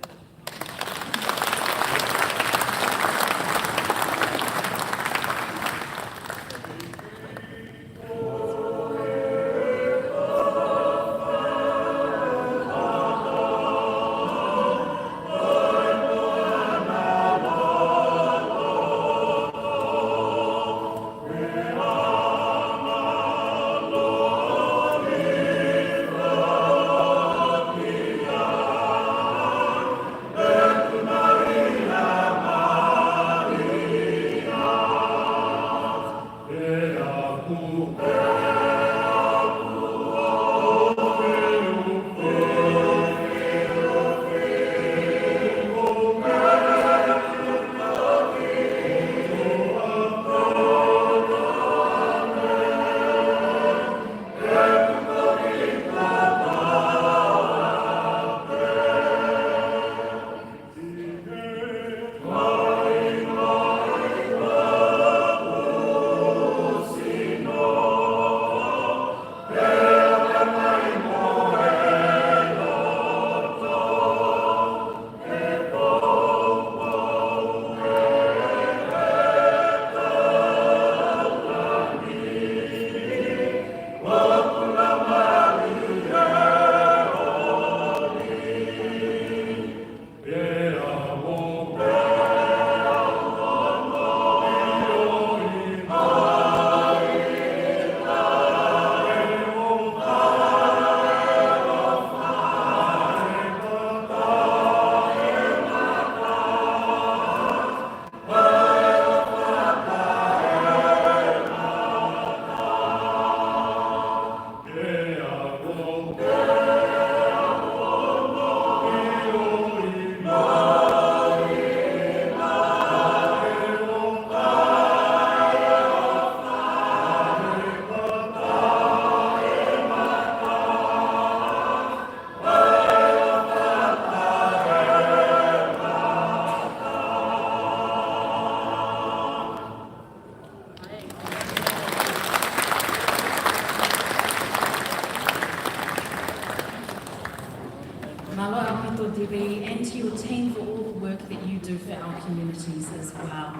B: And to your team for all the work that you do for our communities as well.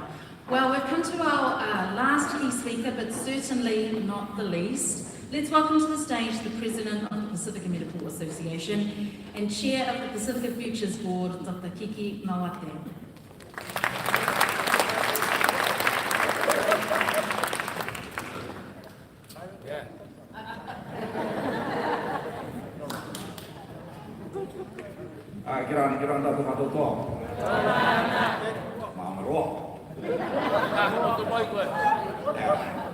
B: Well, we've come to our last key speaker, but certainly not the least. Let's welcome to the stage the President of the Pacifica Medical Association and Chair of the Pacifica Futures Board, Dr. Kiki Mawate.
F: Kira tātou katoa toa. Māmaroa.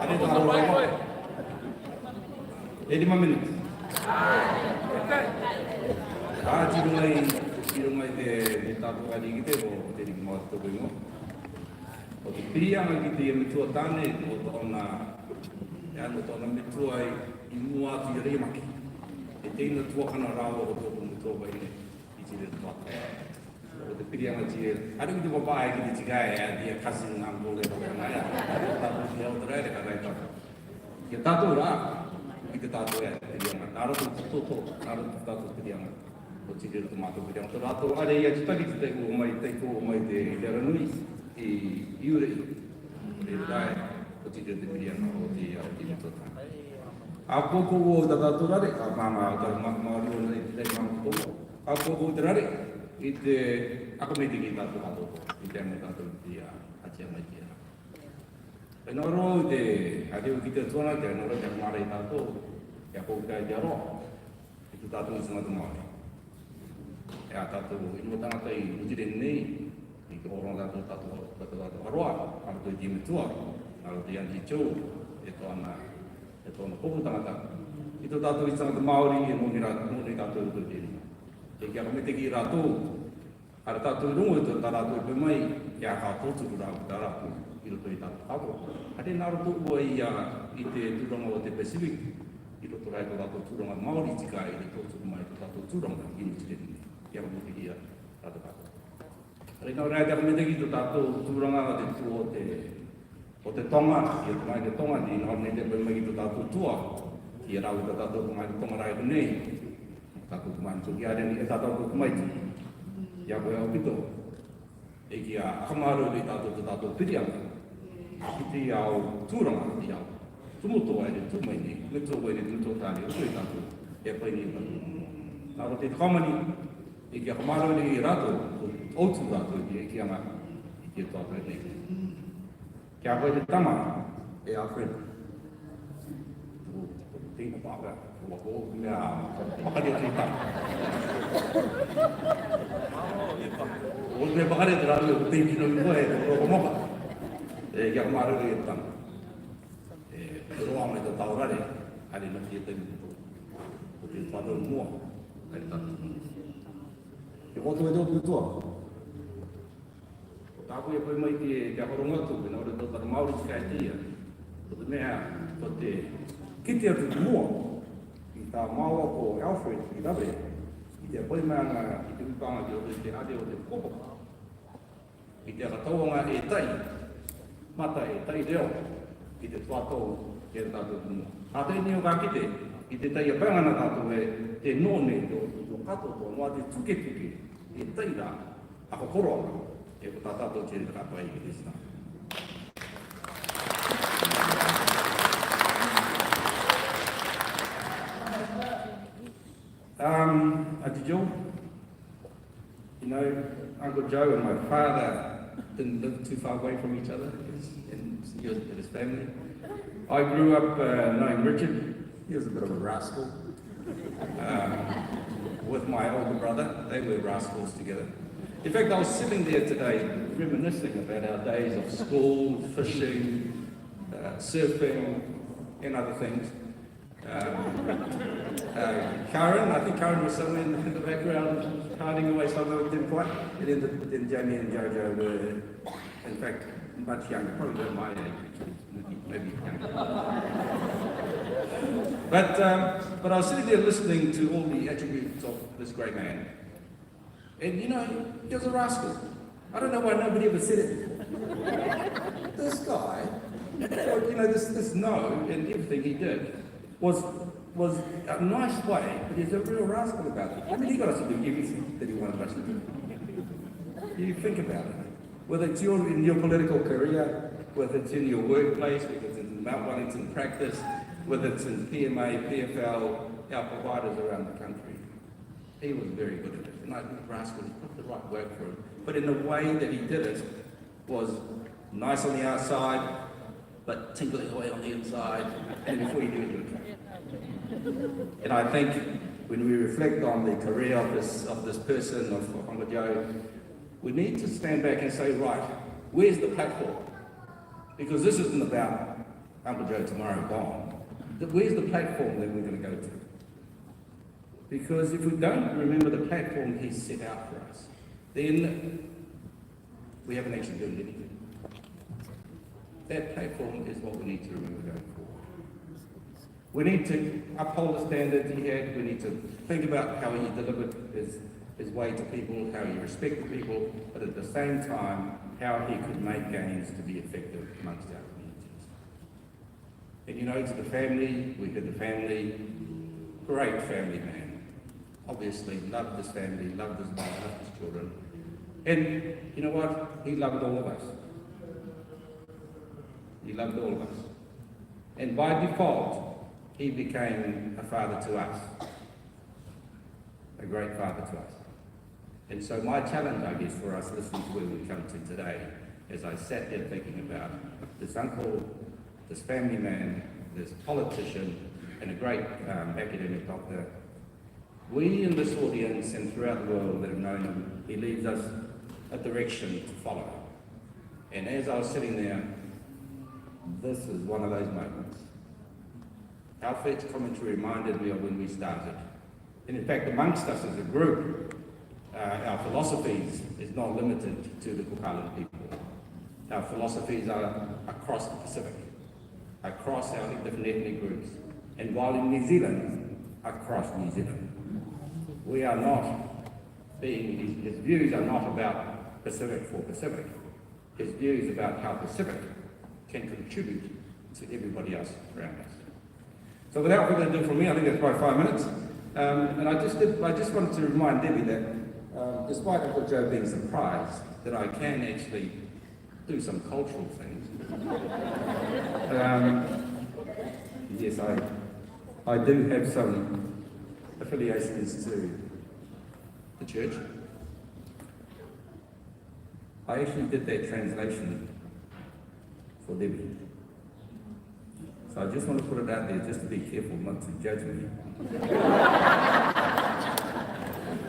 F: Ane tā roa koe. E 5 minuti. Tirungai te tātou kari ki te o te riki mātu tōku ingoa. O te pirianga ki te mitua tāne o tōna mitua I mua atu I reimaki. E teina tuakana rāua o tōku mitua wai I te reo tōku. O te pirianga tia, haru ki te wapae ki te tikai a dia kasi ngā mōre o kia ngai a. Tātou ki hau tarai re ka rai tātou. Kia tātou rā, ki te tātou e pirianga. Nā roto tōtō, nā roto tātou pirianga. O te reo tō pirianga. Tō rātou are ia tutaki te teiko o mai, te Leranui I Iurei. Re rai, o te reo te pirianga o te tōtanga. A koko o te tātou rare, ka māma o tātou makamāri o nei māma koko. A koko o te rare, I te akamete ki tātou tātou, I te ame tātou ki atia mai ki ana. E nō rō te areo ki te tuana, te nō rō te akamare I tātou, e a koko kai te aroa, I te tātou I sangatu Māori. E a tātou I mo tangata I Ujiren nei, I te horona tātou aroa, a rō te Imetua, a rō te Yanti Chou, e tōna koko tangata. I tō tātou I sangatu Māori, e nōni tātou I tō tēnei. E kia kamete ki rātou, ara tātou rungo e tā rātou e pēmai, e a kā tōturu rātou tā rātou, I roto I tātou hako. Hare nā roto ua I te tūranga o te Pacific, I roto rai tō tātou tūranga Māori tika I te tōturu mai tō tātou tūranga I New Zealand. Kia kamete ki rātou hako. Hare nā rai te kamete ki tō tātou tūranga o te tū o te tonga, I o mai te tonga, Ni nā nei te pēmai ki tō tātou tua, Ki e rāu tō tātou mai te tonga rai nei, Tātou kumai tuki areni e tātou kumai tuki. Ia koe au pito. E ki a akamaru I tātou pirianga. Ki te au tūranga I au. Tumutoa e tūmai ni. Mutoa e mutoa tāne. Uto I tātou. E pai ni tātou. Nā ro te takamani. E ki akamaru I rātou. Outu rātou e ki anga. I ki e tātou e nei. Kia koe te tama. E a friend. Tīna pāka. Wako, mea, pakare te tama. O te pakare te rāu o te kino I koe, roko moka. E kia kumarere e tama. E roa mai te taurare, hare na ki e te mito. O te whātou mua, hare tātou. E koto e tō putua. O tāko e koe mai kia horongatu, e nore tō tara Māori tikai tia. O te mea, o te kite atu mua. Tā māua ko Alfred I Rawe, I te poimanga I te upanga ki o te ade o te kopo. I te akatauanga e tai, mata e tai reo, I te tuatou e tātou tūnua. A te nio ka kite, I te tai a pangana tātou e te nōne o kato tō noa te tuke, e tai rā, ako koroa, e ko tā tātou te rakapai I te sina. Auntie Jill, you know, Uncle Joe and my father didn't live too far away from each other, and his family. I grew up knowing Richard. He was a bit of a rascal. With my older brother, they were rascals together. In fact, I was sitting there today reminiscing about our days of school, fishing, surfing, and other things. Karen, I think Karen was somewhere in the background, hiding away somewhere, didn't quite. And then Jamie and Jojo were, in fact, much younger, probably about my age, maybe younger. But I was sitting there listening to all the attributes of this great man. And you know, he was a rascal. I don't know why nobody ever said it. This guy, you know, this no and everything he did was a nice way, but he's a real rascal about it. I mean, he got us to do everything that he wanted us to do. You think about it. Whether it's in your political career, whether it's in your workplace, whether it's in Mount Wellington practice, whether it's in PMA, PFL, our providers around the country. He was very good at it. And I think rascal, he put the right word for it. But in the way that he did it was nice on the outside, but tinkling away on the inside, and before you knew it, you were trapped. And I think when we reflect on the career of this person, of Uncle Joe, we need to stand back and say, right, where's the platform? Because this isn't about Uncle Joe tomorrow gone. Where's the platform that we're going to go to? Because if we don't remember the platform he set out for us, then we haven't actually done anything. That platform is what we need to remember going forward. We need to uphold the standards he had. We need to think about how he delivered his way to people, how he respected people, but at the same time, how he could make gains to be effective amongst our communities. And you know, to the family, we had the family, great family man. Obviously, loved his family, loved his wife, loved his children. And you know what? He loved all of us. He loved all of us. And by default, he became a father to us. A great father to us. And so my challenge, I guess, for us listening to where we come to today, as I sat there thinking about this uncle, this family man, this politician, and a great academic doctor, we in this audience and throughout the world that have known him, he leaves us a direction to follow. And as I was sitting there, this is one of those moments. Alfred's commentary reminded me of when we started. And in fact, amongst us as a group, our philosophies is not limited to the Cook Island people. Our philosophies are across the Pacific, across our different ethnic groups. And while in New Zealand, across New Zealand. We are not being, his views are not about Pacific for Pacific. His views about how Pacific can contribute to everybody else around us. So without further ado from me, I think that's about 5 minutes. And I just wanted to remind Debbie that despite Uncle Joe being surprised that I can actually do some cultural things. Yes, I do have some affiliations to the church. I actually did that translation for Debbie. So I just want to put it out there just to be careful not to judge me.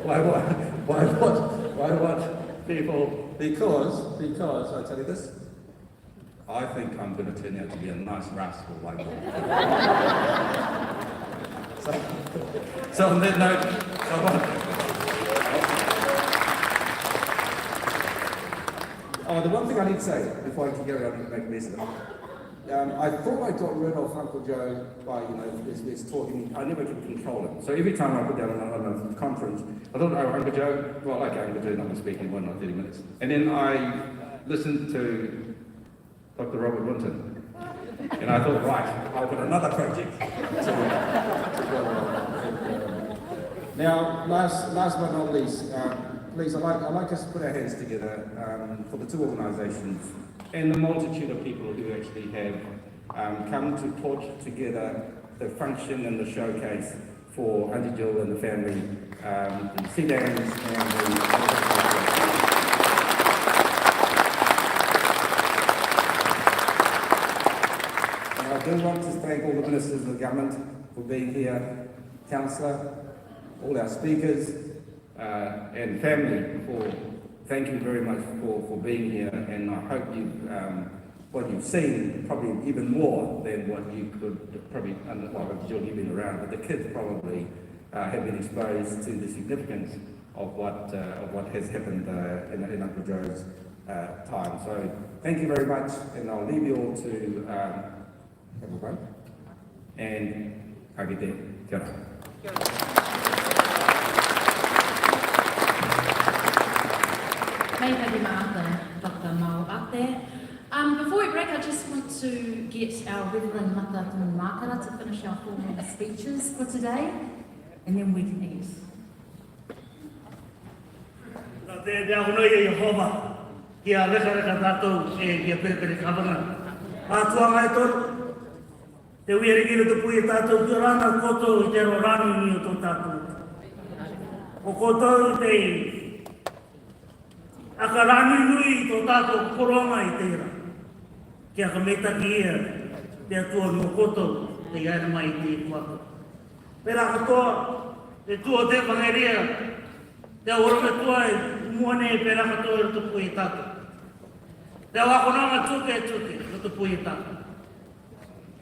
F: Why what people? Because I tell you this, I think I'm going to turn out to be a nice rascal like that. So on that note, the one thing I need to say before I can carry on and make a mess of it. I thought I got rid of Uncle Joe by, this talking. I never could control him. So every time I put down on a conference, I thought, oh, Uncle Joe, well, okay, Uncle Joe's not going to speak in 1 or 30 minutes. And then I listened to Dr. Robert Winton. And I thought, right, I've got another project. Now, last but not least, please, I'd like us to put our hands together for the two organisations and the multitude of people who actually have come to put together the function and the showcase for Auntie Jill and the family, the sedans and the... I do want to thank all the ministers of the government for being here, Councillor, all our speakers, and family for thank you very much for being here, and I hope what you've seen probably even more than what you could probably, well, you've been around, but the kids probably have been exposed to the significance of what has happened in Uncle Joe's time. So thank you very much, and I'll leave you all to have a break, and I'll get there. Kia ora.
B: Before we break, I just want to get our Reverend Mata Makara to finish our formal speeches for today, and then we can eat.
G: Te ahono i Jehova, kia reka tātou kia pēpere kawanga. Ātua mai tōru, te uere kira te pui tātou ki rana koto i te roranu ni o tō tātou. O koto te akarani nui tō tātou koronga i teira. Kia ka metaki ia te atua no koto te iaira mai i te kuako. Pera katoa, e tua te whangeria, te orome tua e muane e peraka toi roto pui e tatu. Te wakonanga tuke roto pui e tatu.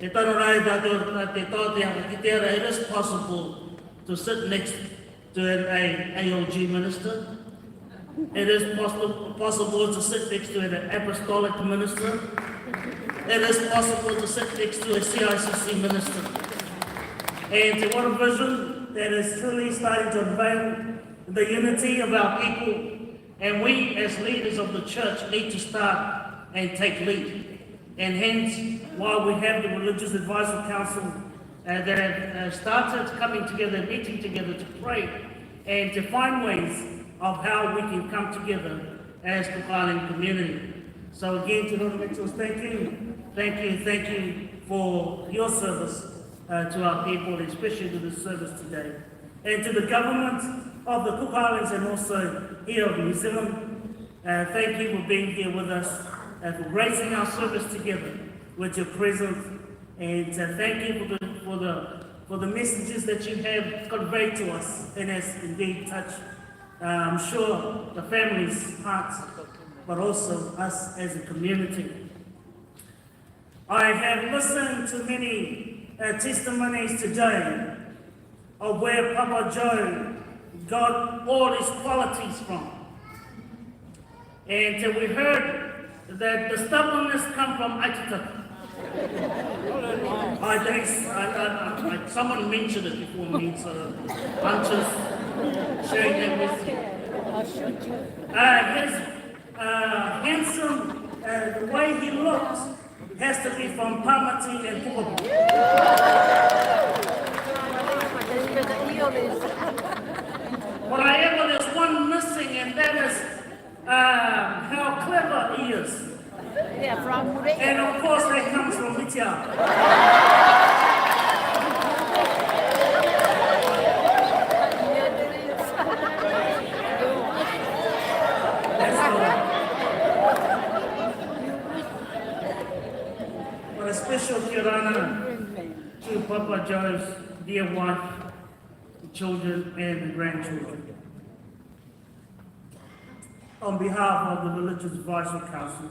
G: E tano rai tātou te tāte haka ki te ara, it is possible to sit next to an ALG minister. It is possible to sit next to an apostolic minister. It is possible to sit next to a CICC minister. And to what a vision that is truly starting to unveil the unity of our people. And we as leaders of the church need to start and take lead. And hence, while we have the Religious Advisory Council that have started coming together, meeting together to pray and to find ways of how we can come together as Cook Island community. So again, to Lord Mitchells, thank you for your service to our people, especially to this service today. And to the government of the Cook Islands and also here of New Zealand, thank you for being here with us, for gracing our service together with your presence, and thank you for the messages that you have conveyed to us and has indeed touched, I'm sure, the families' hearts, but also us as a community. I have listened to many testimonies today of where Papa Joe got all his qualities from. And we heard that the stubbornness come from Aitutaki. Someone mentioned it before me, so I'm just sharing that with you.
D: I'll shoot you.
G: His handsome, the way he looks, has to be from Pamati and Pukapu.
D: That's where the eel is.
G: But however, there's one missing, and that is how clever he is.
D: Yeah, from Mure.
G: And of course, that comes from Mitia. But a special kirana to Papa Joe's dear wife, the children, and the grandchildren. On behalf of the Religious Advisory Council,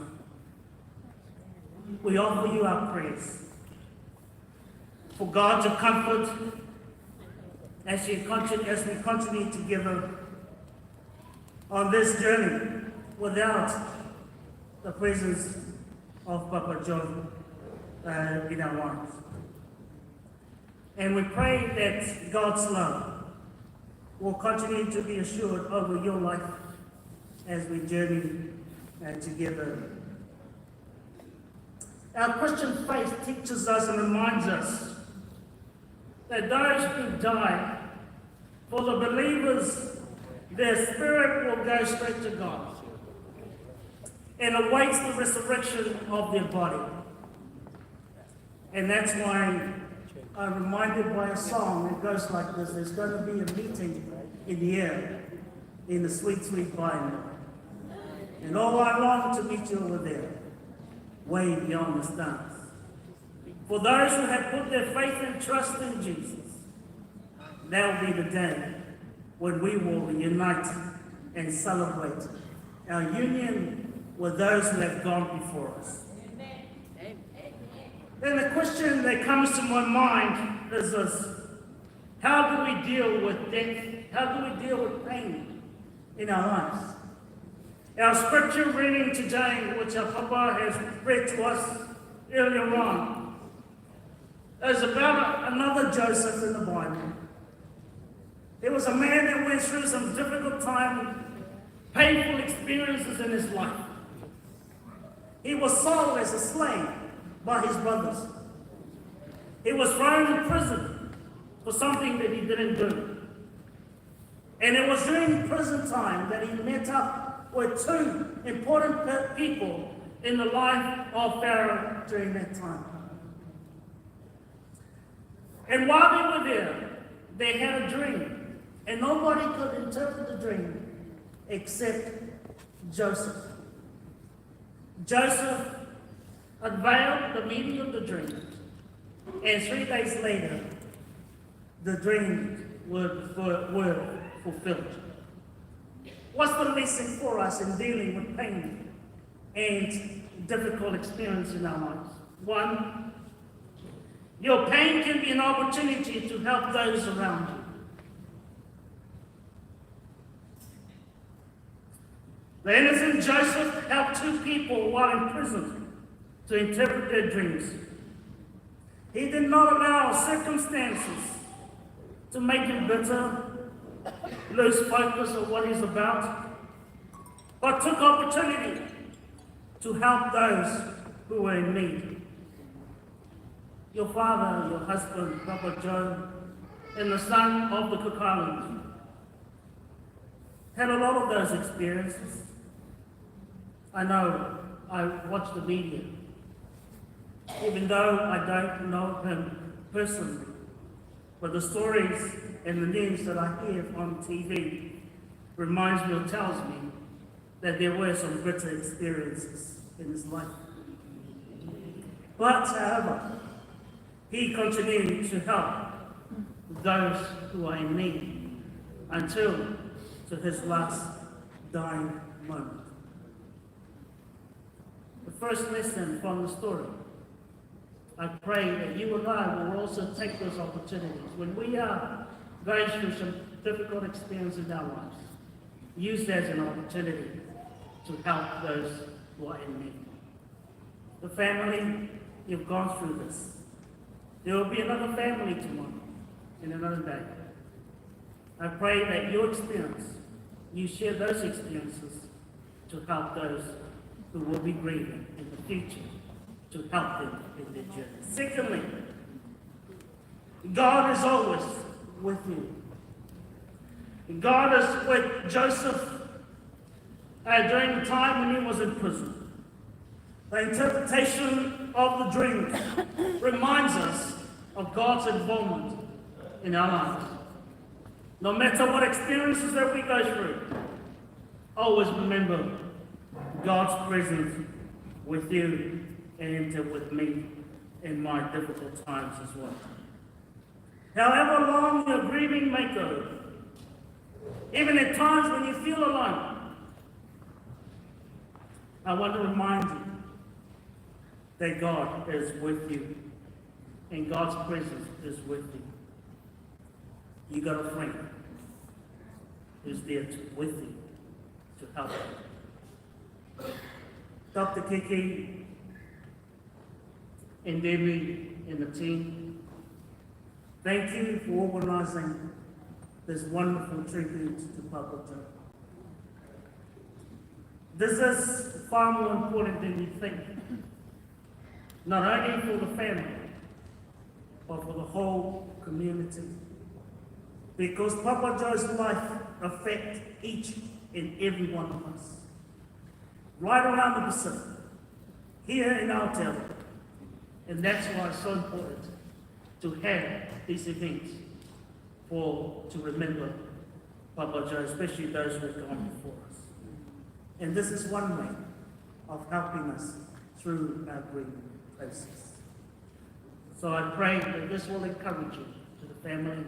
G: we offer you our prayers for God to comfort as we continue together on this journey without the presence of Papa Joe in our lives. And we pray that God's love will continue to be assured over your life as we journey together. Our Christian faith teaches us and reminds us that those who die, for the believers, their spirit will go straight to God and awaits the resurrection of their body. And that's why I'm reminded by a song that goes like this: there's going to be a meeting in the air, in the sweet, sweet by and by. And oh, I long to meet you over there, way beyond the stars. For those who have put their faith and trust in Jesus, that will be the day when we will unite and celebrate our union with those who have gone before us. Then the question that comes to my mind is this: how do we deal with death? How do we deal with pain in our lives? Our scripture reading today, which our Papa has read to us earlier on, is about another Joseph in the Bible. There was a man that went through some difficult time, painful experiences in his life. He was sold as a slave by his brothers. He was thrown in prison for something that he didn't do. And it was during prison time that he met up with two important people in the life of Pharaoh during that time. And while they were there, they had a dream. And nobody could interpret the dream except Joseph. Joseph unveiled the meaning of the dream. And 3 days later, the dream were fulfilled. What's the lesson for us in dealing with pain and difficult experience in our lives? One, your pain can be an opportunity to help those around you. The innocent Joseph helped two people while in prison to interpret their dreams. He did not allow circumstances to make him bitter, lose focus on what he's about, but took opportunity to help those who were in need. Your father, your husband, Papa Joe, and the son of the Cook Islands had a lot of those experiences. I know, I watch the media. Even though I don't know him personally, but the stories and the news that I hear on TV reminds me or tells me that there were some bitter experiences in his life. But, however, he continued to help those who are in need until to his last dying moment. The first lesson from the story, I pray that you and I will also take those opportunities when we are going through some difficult experience in our lives. Use that as an opportunity to help those who are in need. The family, you've gone through this. There will be another family tomorrow, in another day. I pray that your experience, you share those experiences to help those who will be grieving in the future, to help them in their journey. Secondly, God is always with you. God is with Joseph during the time when he was in prison. The interpretation of the dreams reminds us of God's involvement in our lives. No matter what experiences that we go through, always remember God's presence with you and with me in my difficult times as well. However long your grieving may go, even at times when you feel alone, I want to remind you that God is with you and God's presence is with you. You got a friend who's there with you to help you. Dr. Kiki and Debbie and the team, thank you for organizing this wonderful tribute to Papa Joe. This is far more important than you think, not only for the family, but for the whole community. Because Papa Joe's life affects each and every one of us. Right around the Pacific, here in Aotearoa. And that's why it's so important to have these events to remember Papa Joe, especially those who have gone before us. And this is one way of helping us through our grieving process. So I pray that this will encourage you, to the family,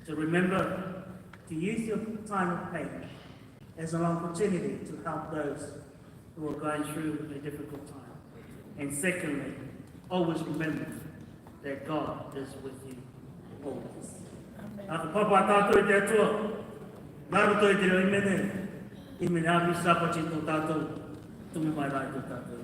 G: to remember to use your time of pain as an opportunity to help those who are going through a difficult time. And secondly, always remember that God is with you always. Ako papa tato I te atua, naruto I te reo imene, imene api sapa chito tato, tumi mai rai to tato.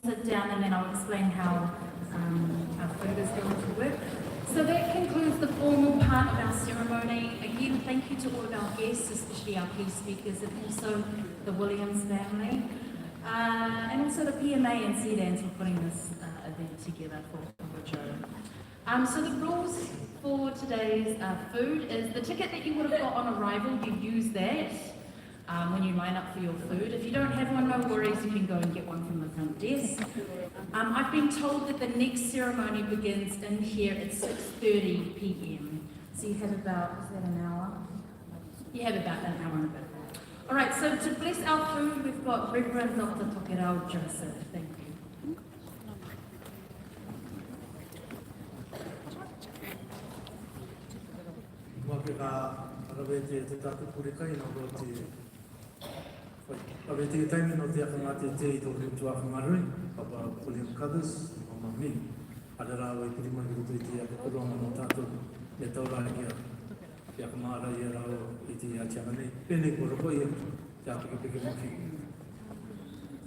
B: sit down and then I'll explain how our food is going to work. So that concludes the formal part of our ceremony. Again, thank you to all of our guests, especially our key speakers, and also the Williams family, and also the PMA and CDANS for putting this event together for Joe. So the rules for today's food is the ticket that you would have got on arrival, you use that when you line up for your food. If you don't have one, no worries, you can go and get one from the front desk. I've been told that the next ceremony begins in here at 6:30 p.m. So you have about, is that an hour? You have about an hour and a bit. All right, so to bless our food, we've got Reverend Dr. Tokerau Joseph. Thank you.
H: Avete taimi no te akangate te I tō rutu akangarui, Papa William Cuthers, Mama Mi, Adara wai pirima ki rutu I te akakuronga no tātou, me taura ki akamara I rao I te atianga nei, pēnei kora koe te apikipiki maki.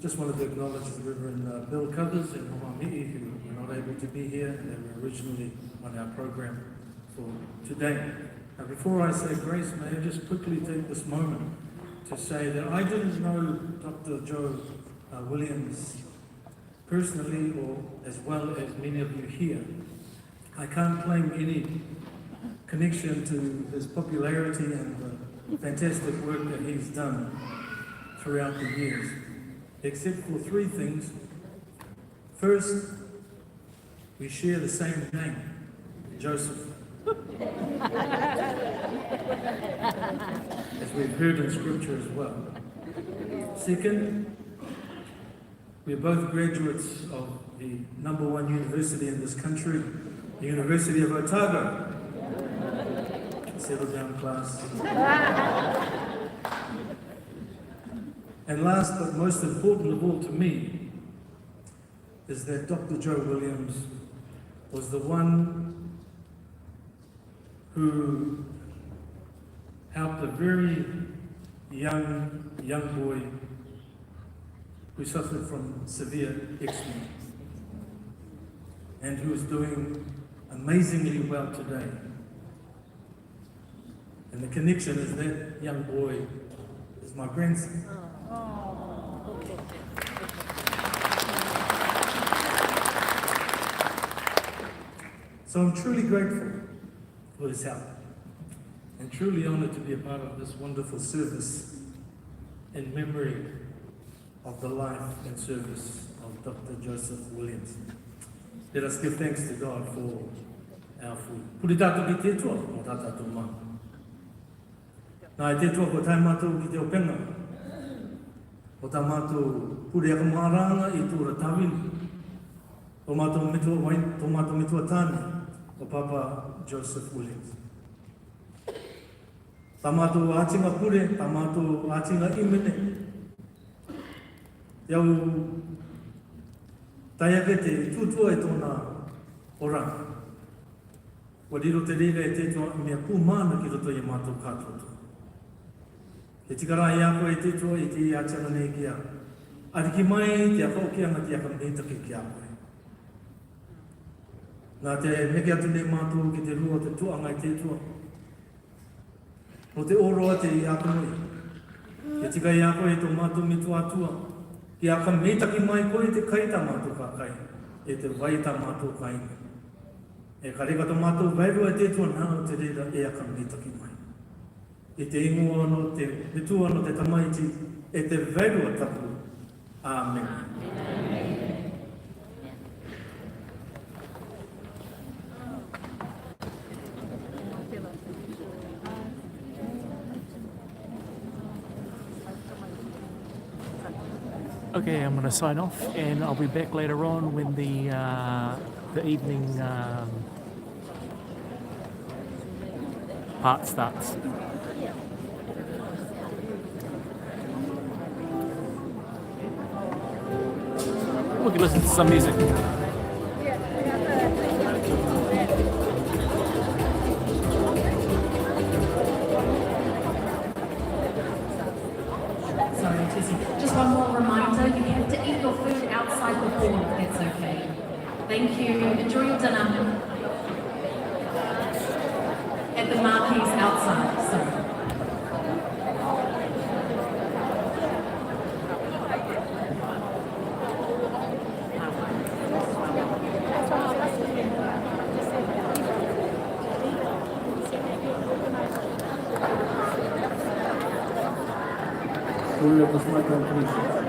H: Just wanted to acknowledge the Reverend Bill Cuthers and Mama Mi who were not able to be here and they were originally on our program for today. Now before I say grace, may I just quickly take this moment to say that I didn't know Dr. Joe Williams personally or as well as many of you here. I can't claim any connection to his popularity and the fantastic work that he's done throughout the years, except for three things. First, we share the same name, Joseph. As we've heard in scripture as well. Second, we're both graduates of the #1 university in this country, the University of Otago. Settle down, class. And last but most important of all to me is that Dr. Joe Williams was the one who helped a very young boy who suffered from severe eczema and who is doing amazingly well today. And the connection is that young boy is my grandson. So I'm truly grateful for his help and truly honored to be a part of this wonderful service in memory of the life and service of Dr. Joseph Williams. Let us give thanks to God for our food. Puri tātou ki te tua, o tātou mā. Nā e te tua ko tai mātou ki te openga. O tā mātou puri akamāranga I tūra tāwini. O mātou mitua wain, o mātou mitua tāne, o Papa Joseph Williams. Tā mātou ātinga pure, tā mātou ātinga imene. Iau taiake te tūtua e tōna oranga. Wadiro te rira e te tua mea pūmāna ki roto I mātou kātoto. He tikara I ako e te tua I te ātanga nei ki a. Ariki mai te akaukianga te akamneitake ki a koe. Nā te meke atu nei mātou ki te rua te tuanga I te tua. No te oroa te I akamoi. He tika I ako e tō mātou mitu atua. Ki akameitaki mai koe te kaita mātou kākai. E te waita mātou kainga. E kareka tō mātou vairua e te tua nāo te reira e akameitaki mai. E te ingo ano, te mitu ano, te tamaiti, e te vairua tapu. Amen.
I: Okay, I'm going to sign off, and I'll be back later on when the evening part starts. We can listen to some music.
B: Sorry, Tessie. Just one more reminder, you have to eat your food outside the hall. Thank you. Enjoy your dinner. At the marquees outside, sorry.
H: Full of the smart companies.